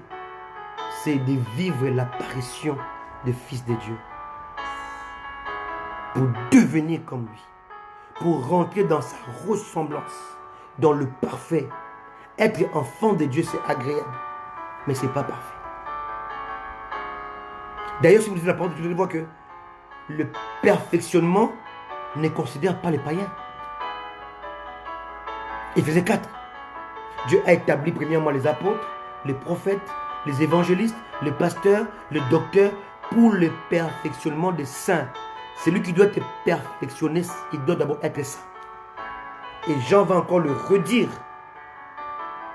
c'est de vivre l'apparition du Fils de Dieu. Pour devenir comme lui. Pour rentrer dans sa ressemblance, dans le parfait. Être enfant de Dieu, c'est agréable. Mais ce n'est pas parfait. D'ailleurs, si vous lisez la parole de Dieu, vous allez voir que le perfectionnement ne considère pas les païens. Éphésiens 4. Dieu a établi premièrement les apôtres, les prophètes, les évangélistes, les pasteurs, les docteurs pour le perfectionnement des saints. Celui qui doit être perfectionné, il doit d'abord être saint. Et Jean va encore le redire.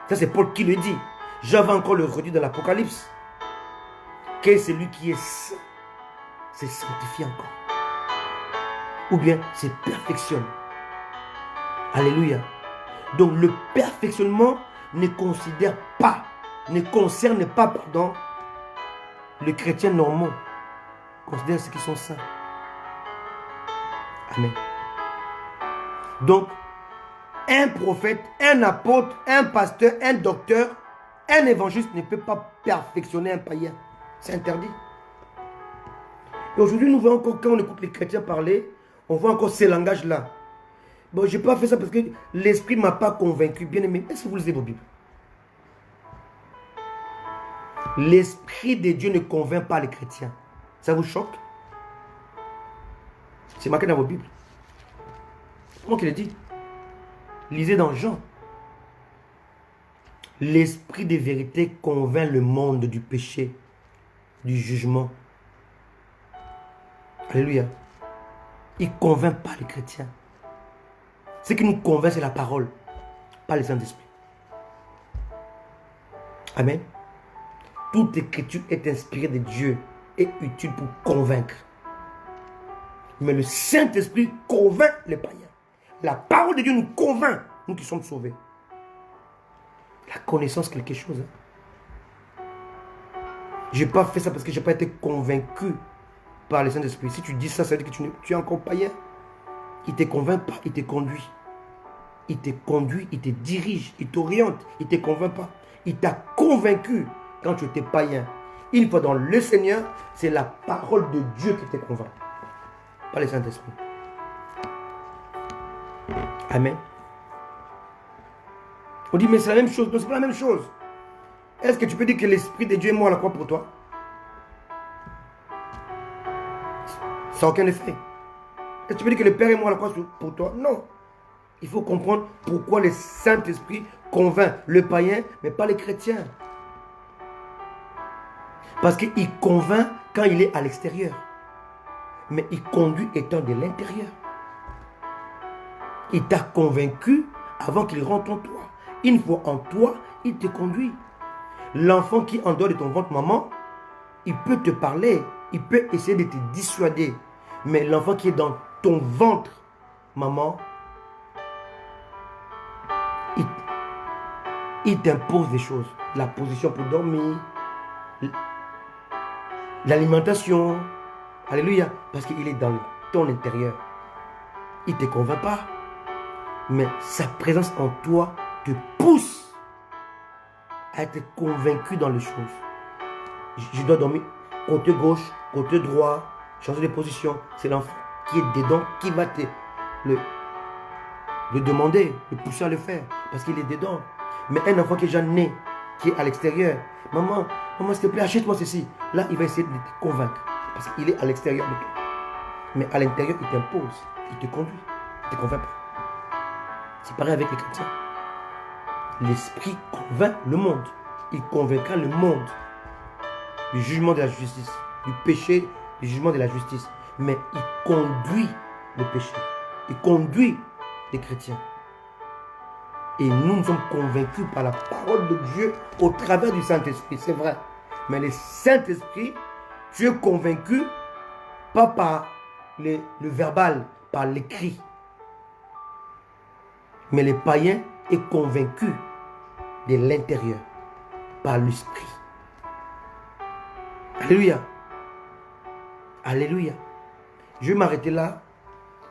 Ça c'est Paul qui le dit. Jean va encore le redire dans l'Apocalypse. Que celui qui est saint se sanctifie encore. Ou bien se perfectionne. Alléluia. Donc le perfectionnement ne concerne pas, les chrétiens normaux. Considère ceux qui sont saints. Amen. Donc, un prophète, un apôtre, un pasteur, un docteur, un évangéliste ne peut pas perfectionner un païen. C'est interdit. Et aujourd'hui, nous voyons encore, quand on écoute les chrétiens parler, on voit encore ces langages-là. Bon, je n'ai pas fait ça parce que l'esprit ne m'a pas convaincu. Bien aimé, est-ce que vous lisez vos Bibles? L'esprit de Dieu ne convainc pas les chrétiens. Ça vous choque? C'est marqué dans vos Bibles. Comment qu'il est dit? Lisez dans Jean. L'esprit de vérité convainc le monde du péché, du jugement. Alléluia. Il ne convainc pas les chrétiens. Ce qui nous convainc, c'est la parole, pas le Saint-Esprit. Amen. Toute écriture est inspirée de Dieu et utile pour convaincre. Mais le Saint-Esprit convainc les païens. La parole de Dieu nous convainc, nous qui sommes sauvés. La connaissance, quelque chose. Je n'ai pas fait ça parce que je n'ai pas été convaincu par le Saint-Esprit. Si tu dis ça, ça veut dire que tu es encore païen. Il ne te convainc pas, il te conduit. Il te conduit, il te dirige, il t'oriente, il ne te convainc pas. Il t'a convaincu quand tu étais païen. Une fois dans le Seigneur, c'est la parole de Dieu qui te convainc. Pas le Saint-Esprit. Amen. On dit, mais c'est la même chose. Non, c'est pas la même chose. Est-ce que tu peux dire que l'Esprit de Dieu est mort à la croix pour toi? Ça n'a aucun effet. Est-ce que tu peux dire que le Père est mort à la croix pour toi? Non. Il faut comprendre pourquoi le Saint-Esprit convainc le païen, mais pas les chrétiens. Parce qu'il convainc quand il est à l'extérieur. Mais il conduit étant de l'intérieur. Il t'a convaincu avant qu'il rentre en toi. Une fois en toi, il te conduit. L'enfant qui est en dehors de ton ventre, maman, il peut te parler, il peut essayer de te dissuader. Mais l'enfant qui est dans ton ventre, maman, il t'impose des choses. La position pour dormir, l'alimentation. Alléluia. Parce qu'il est dans ton intérieur. Il ne te convainc pas. Mais sa présence en toi te pousse à être convaincu dans les choses. Je dois dormir côté gauche, côté droit, changer de position. C'est l'enfant qui est dedans qui va te le demander, le pousser à le faire. Parce qu'il est dedans. Mais un enfant qui est déjà né, qui est à l'extérieur, maman, s'il te plaît, achète-moi ceci. Là, il va essayer de te convaincre. Parce qu'il est à l'extérieur de toi. Mais à l'intérieur, il t'impose, il te conduit, il ne te convainc pas. C'est pareil avec les chrétiens. L'esprit convainc le monde. Il convaincra le monde du jugement de la justice, du péché, du jugement de la justice. Mais il conduit le péché. Il conduit les chrétiens. Et nous sommes convaincus par la parole de Dieu au travers du Saint-Esprit. C'est vrai. Mais le Saint-Esprit, tu es convaincu pas par le verbal, par l'écrit. Mais le païen est convaincu de l'intérieur, par l'esprit. Alléluia. Alléluia. Je vais m'arrêter là.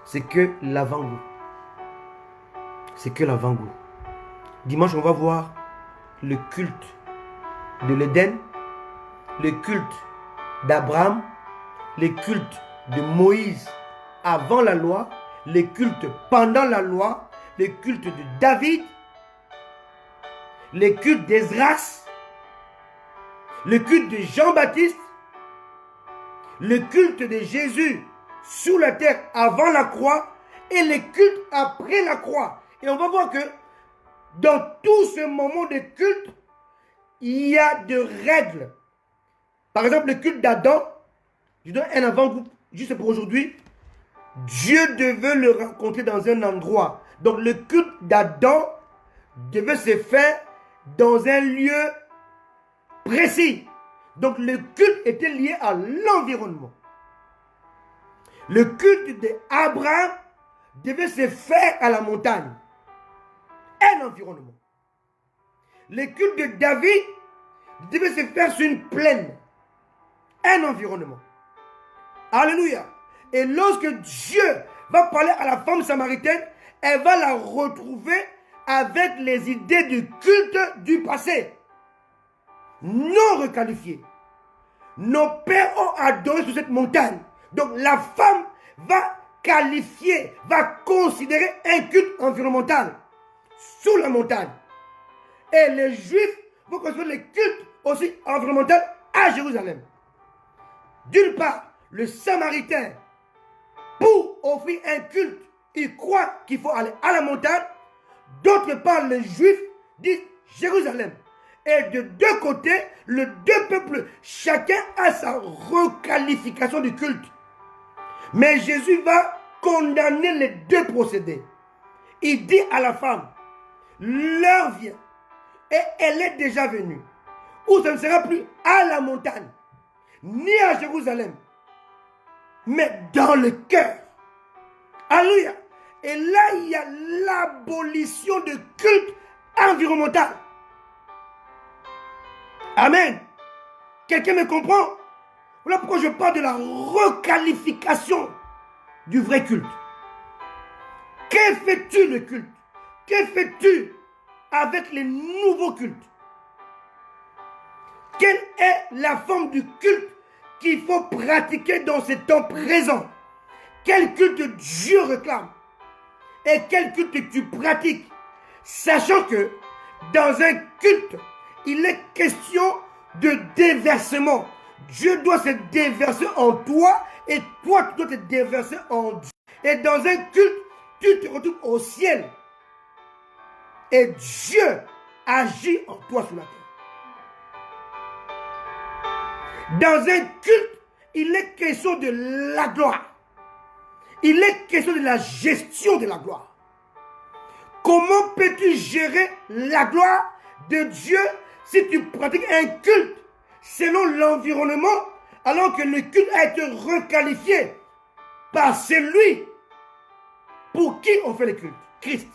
C'est que l'avant-goût. C'est que l'avant-goût. Dimanche, on va voir le culte de l'Éden, le culte d'Abraham, le culte de Moïse avant la loi, le culte pendant la loi, le culte de David, le culte d'Esdras, le culte de Jean-Baptiste, le culte de Jésus sur la terre avant la croix et le culte après la croix. Et on va voir que dans tout ce moment de culte, il y a des règles. Par exemple, le culte d'Adam, je donne un avant-goût juste pour aujourd'hui. Dieu devait le rencontrer dans un endroit. Donc le culte d'Adam devait se faire dans un lieu précis. Donc le culte était lié à l'environnement. Le culte d'Abraham devait se faire à la montagne. Un environnement. Le culte de David devait se faire sur une plaine. Un environnement. Alléluia. Et lorsque Dieu va parler à la femme samaritaine, elle va la retrouver avec les idées du culte du passé. Non requalifiées. Nos pères ont adoré sur cette montagne. Donc la femme va qualifier, va considérer un culte environnemental sous la montagne. Et les Juifs vont considérer les cultes aussi environnementaux à Jérusalem. D'une part, le Samaritain, pour offrir un culte, il croit qu'il faut aller à la montagne. D'autre part, les Juifs disent Jérusalem. Et de deux côtés, les deux peuples, chacun a sa requalification du culte. Mais Jésus va condamner les deux procédés. Il dit à la femme, l'heure vient, et elle est déjà venue, où ça ne sera plus à la montagne, ni à Jérusalem, mais dans le cœur. Alléluia. Et là, il y a l'abolition de culte environnemental. Amen. Quelqu'un me comprend? Voilà pourquoi je parle de la requalification du vrai culte. Que fais-tu le culte? Que fais-tu avec les nouveaux cultes? Quelle est la forme du culte qu'il faut pratiquer dans ce temps présent? Quel culte Dieu réclame? Et quel culte tu pratiques? Sachant que dans un culte, il est question de déversement. Dieu doit se déverser en toi et toi tu dois te déverser en Dieu. Et dans un culte, tu te retrouves au ciel. et Dieu agit en toi sur la terre. Dans un culte, il est question de la gloire. Il est question de la gestion de la gloire. Comment peux-tu gérer la gloire de Dieu si tu pratiques un culte selon l'environnement alors que le culte a été requalifié par celui pour qui on fait le culte, Christ?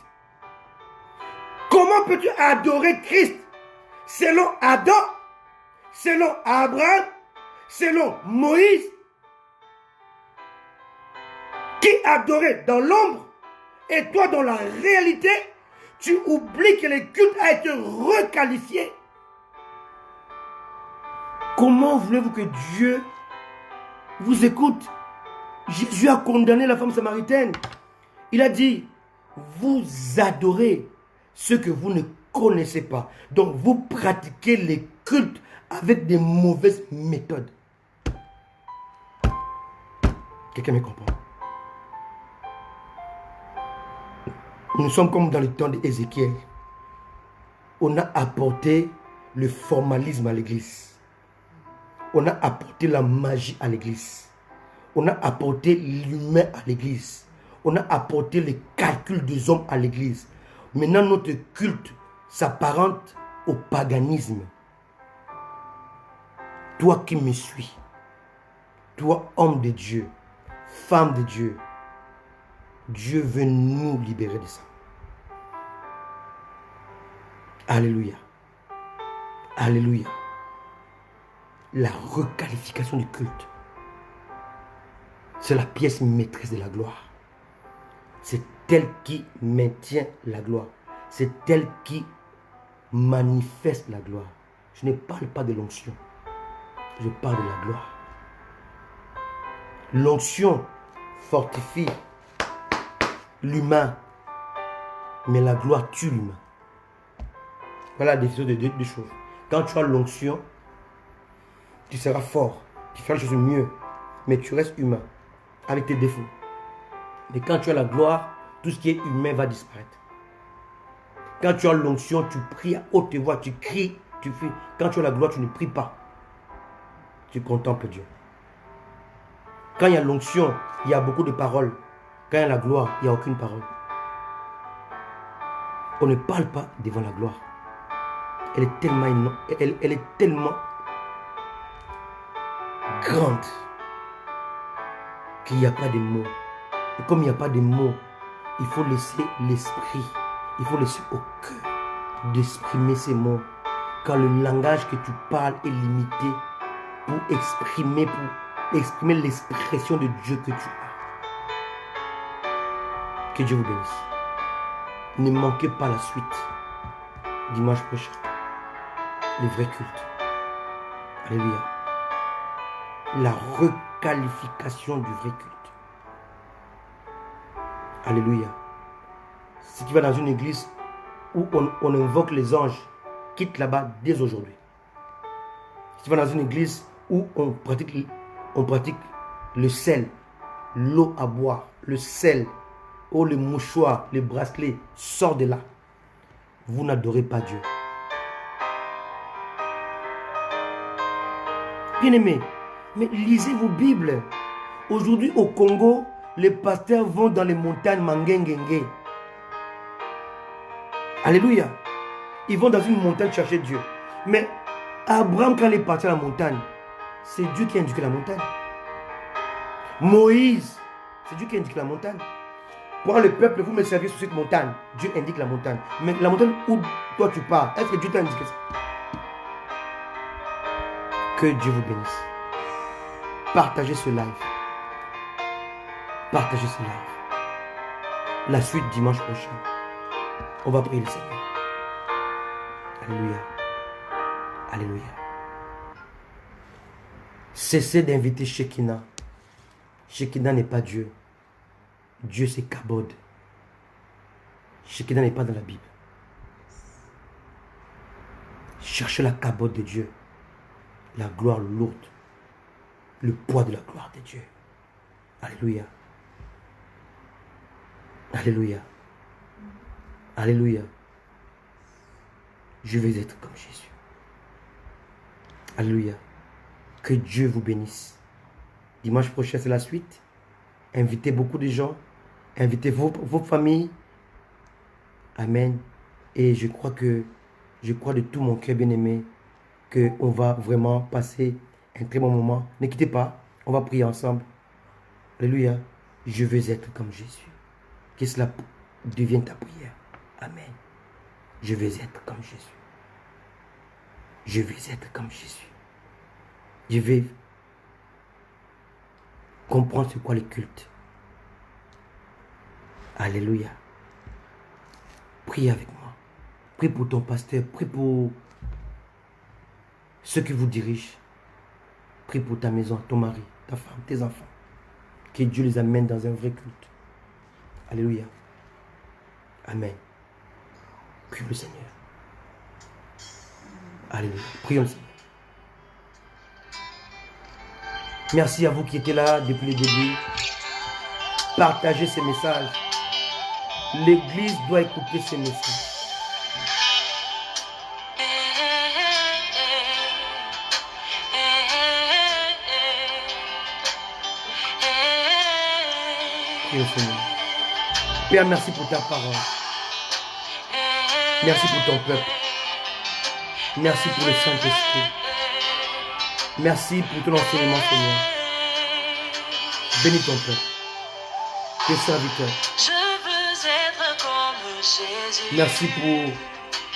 Comment peux-tu adorer Christ selon Adam, selon Abraham, selon Moïse, qui adorait dans l'ombre, et toi dans la réalité, tu oublies que le culte a été requalifié? Comment voulez-vous que Dieu vous écoute? Jésus a condamné la femme samaritaine. Il a dit, vous adorez ce que vous ne connaissez pas. Donc vous pratiquez les cultes avec des mauvaises méthodes. Quelqu'un me comprend? Nous sommes comme dans le temps d'Ézéchiel. On a apporté le formalisme à l'église. On a apporté la magie à l'église. On a apporté l'humain à l'église. On a apporté les calculs des hommes à l'église. Maintenant, notre culte s'apparente au paganisme. Toi qui me suis, toi homme de Dieu, femme de Dieu, Dieu veut nous libérer de ça. Alléluia. Alléluia. La requalification du culte, c'est la pièce maîtresse de la gloire. C'est elle qui maintient la gloire. C'est elle qui manifeste la gloire. Je ne parle pas de l'onction. Je parle de la gloire. L'onction fortifie l'humain, mais la gloire tue l'humain. Voilà la définition de deux choses. Quand tu as l'onction, tu seras fort, tu feras les choses mieux, mais tu restes humain, avec tes défauts. Mais quand tu as la gloire, tout ce qui est humain va disparaître. Quand tu as l'onction, tu pries à haute voix, tu cries, tu fais. Quand tu as la gloire, tu ne pries pas. Tu contemples Dieu. Quand il y a l'onction, il y a beaucoup de paroles. Quand il y a la gloire, il n'y a aucune parole. On ne parle pas devant la gloire. Elle est tellement grande qu'il n'y a pas de mots. Et comme il n'y a pas de mots, il faut laisser l'esprit, il faut laisser au cœur d'exprimer ces mots. Quand le langage que tu parles est limité pour exprimer l'expression de Dieu que tu as. Que Dieu vous bénisse. Ne manquez pas la suite. Dimanche prochain. Le vrai culte. Alléluia. La requalification du vrai culte. Alléluia. Si tu vas dans une église où on invoque les anges, quitte là-bas dès aujourd'hui. Si tu vas dans une église où on pratique le sel, l'eau à boire, le sel, ou le mouchoir, le bracelet, sort de là. Vous n'adorez pas Dieu. Bien-aimés, mais lisez vos Bibles. Aujourd'hui au Congo, les pasteurs vont dans les montagnes Mangengenge. Alléluia. Ils vont dans une montagne chercher Dieu. Mais Abraham, quand il est parti à la montagne, c'est Dieu qui a indiqué la montagne. Moïse, c'est Dieu qui a indiqué la montagne. Pour le peuple, vous me servez sur cette montagne. Dieu indique la montagne. Mais la montagne où toi tu pars, est-ce que Dieu t'a indiqué ça? Que Dieu vous bénisse. Partagez ce live. Partagez ce live. La suite dimanche prochain. On va prier le Seigneur. Alléluia. Alléluia. Cessez d'inviter Shekinah. Shekinah n'est pas Dieu. Dieu c'est Kabod. Shekinah n'est pas dans la Bible. Cherchez la Kabod de Dieu. La gloire lourde. Le poids de la gloire de Dieu. Alléluia. Alléluia. Alléluia. Je vais être comme Jésus. Alléluia. Que Dieu vous bénisse. Dimanche prochain, c'est la suite. Invitez beaucoup de gens. Invitez vos familles. Amen. Et je crois de tout mon cœur bien-aimé qu'on va vraiment passer un très bon moment. Ne quittez pas. On va prier ensemble. Alléluia. Je veux être comme Jésus. Que cela devienne ta prière. Amen. Je veux être comme Jésus. Je veux être comme Jésus. Je vais comprendre c'est quoi le culte. Alléluia. Prie avec moi. Prie pour ton pasteur. Prie pour ceux qui vous dirigent. Prie pour ta maison, ton mari, ta femme, tes enfants. Que Dieu les amène dans un vrai culte. Alléluia. Amen. Prions le Seigneur. Alléluia. Prions le Seigneur. Merci à vous qui étiez là depuis le début. Partagez ces messages. L'Église doit écouter ces messages. Prions le Seigneur. Père, merci pour ta parole. Merci pour ton peuple. Merci pour le Saint-Esprit. Merci pour ton enseignement, Seigneur. Bénis ton peuple, tes serviteurs. Merci pour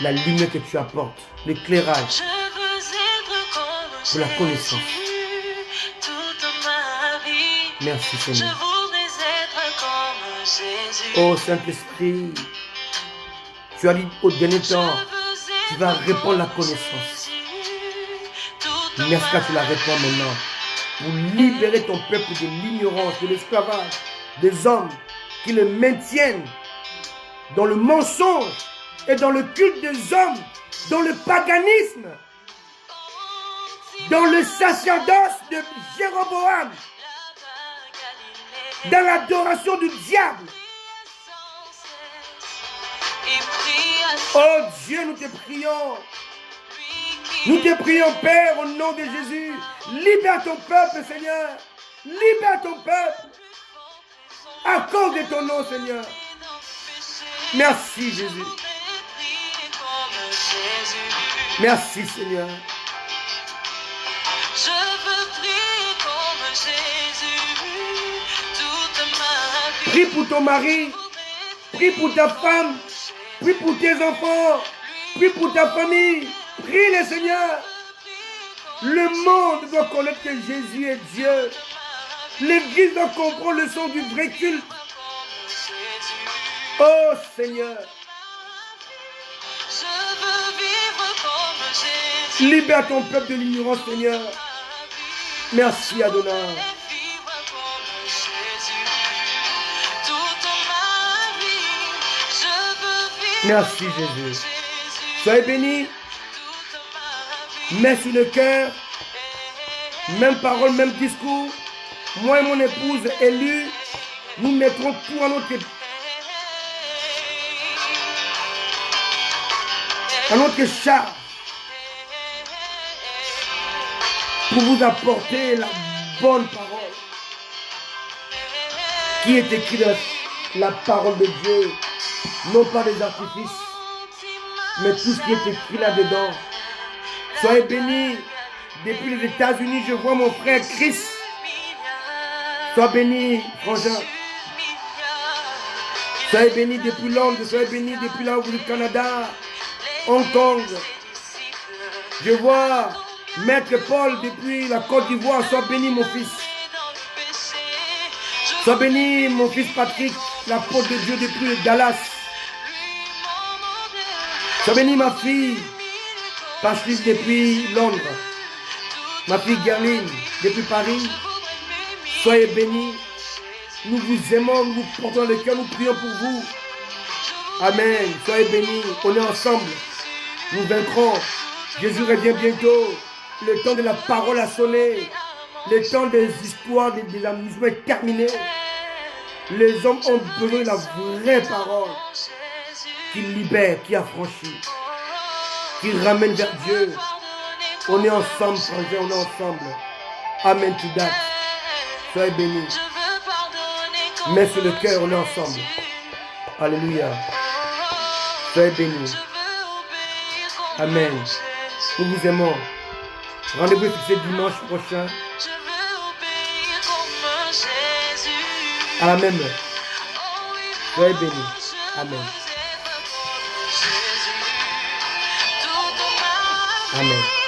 la lumière que tu apportes, l'éclairage, pour la connaissance. Merci, Seigneur. Oh Saint-Esprit, tu as dit au dernier temps, tu vas répondre la connaissance. Merci que tu la réponds maintenant. Pour libérer ton peuple de l'ignorance, de l'esclavage, des hommes qui le maintiennent dans le mensonge et dans le culte des hommes, dans le paganisme, dans le sacerdoce de Jéroboam, dans l'adoration du diable. Oh Dieu, nous te prions. Nous te prions, Père, au nom de Jésus. Libère ton peuple, Seigneur. Libère ton peuple. À cause de ton nom, Seigneur. Merci, Jésus. Merci, Seigneur. Je veux prier comme Jésus toute ma vie. Prie pour ton mari. Prie pour ta femme. Prie pour tes enfants. Prie pour ta famille. Prie le Seigneur. Le monde doit connaître que Jésus est Dieu. L'Église doit comprendre le son du vrai culte. Oh Seigneur. Libère ton peuple de l'ignorance, Seigneur. Merci, Adonai. Merci, Jésus. Soyez bénis. Mets sur le cœur. Même parole, même discours. Moi et mon épouse élue, nous mettrons tout à notre charge pour vous apporter la bonne parole qui est écrite dans la parole de Dieu, non pas des artifices, mais tout ce qui est écrit là-dedans. Soyez bénis. Depuis les États-Unis, je vois mon frère Chris. Sois béni, frangin. Soyez béni depuis Londres, soyez béni depuis là du Canada, Hong Kong. Je vois Maître Paul depuis la Côte d'Ivoire. Sois béni, mon fils. Sois béni, mon fils Patrick, l'apôtre de Dieu depuis Dallas. Sois béni, ma fille Patrice depuis Londres. Ma fille Gerline depuis Paris. Soyez bénis. Nous vous aimons, nous vous portons le cœur, nous prions pour vous. Amen. Soyez bénis. On est ensemble. Nous vaincrons. Jésus revient bientôt. Le temps de la parole a sonné. Le temps des histoires, de l'amusement est terminé. Les hommes ont besoin de la vraie parole qui libère, qui affranchit. qui ramène vers Dieu. On est ensemble, frangin, on est ensemble. Amen to that. Soyez bénis. Mets sur le cœur, on est ensemble. Alléluia. Soyez bénis. Amen. Nous vous aimons. Rendez-vous est fixé dimanche prochain. À la même heure. Soyez bénis. Amen. Amen.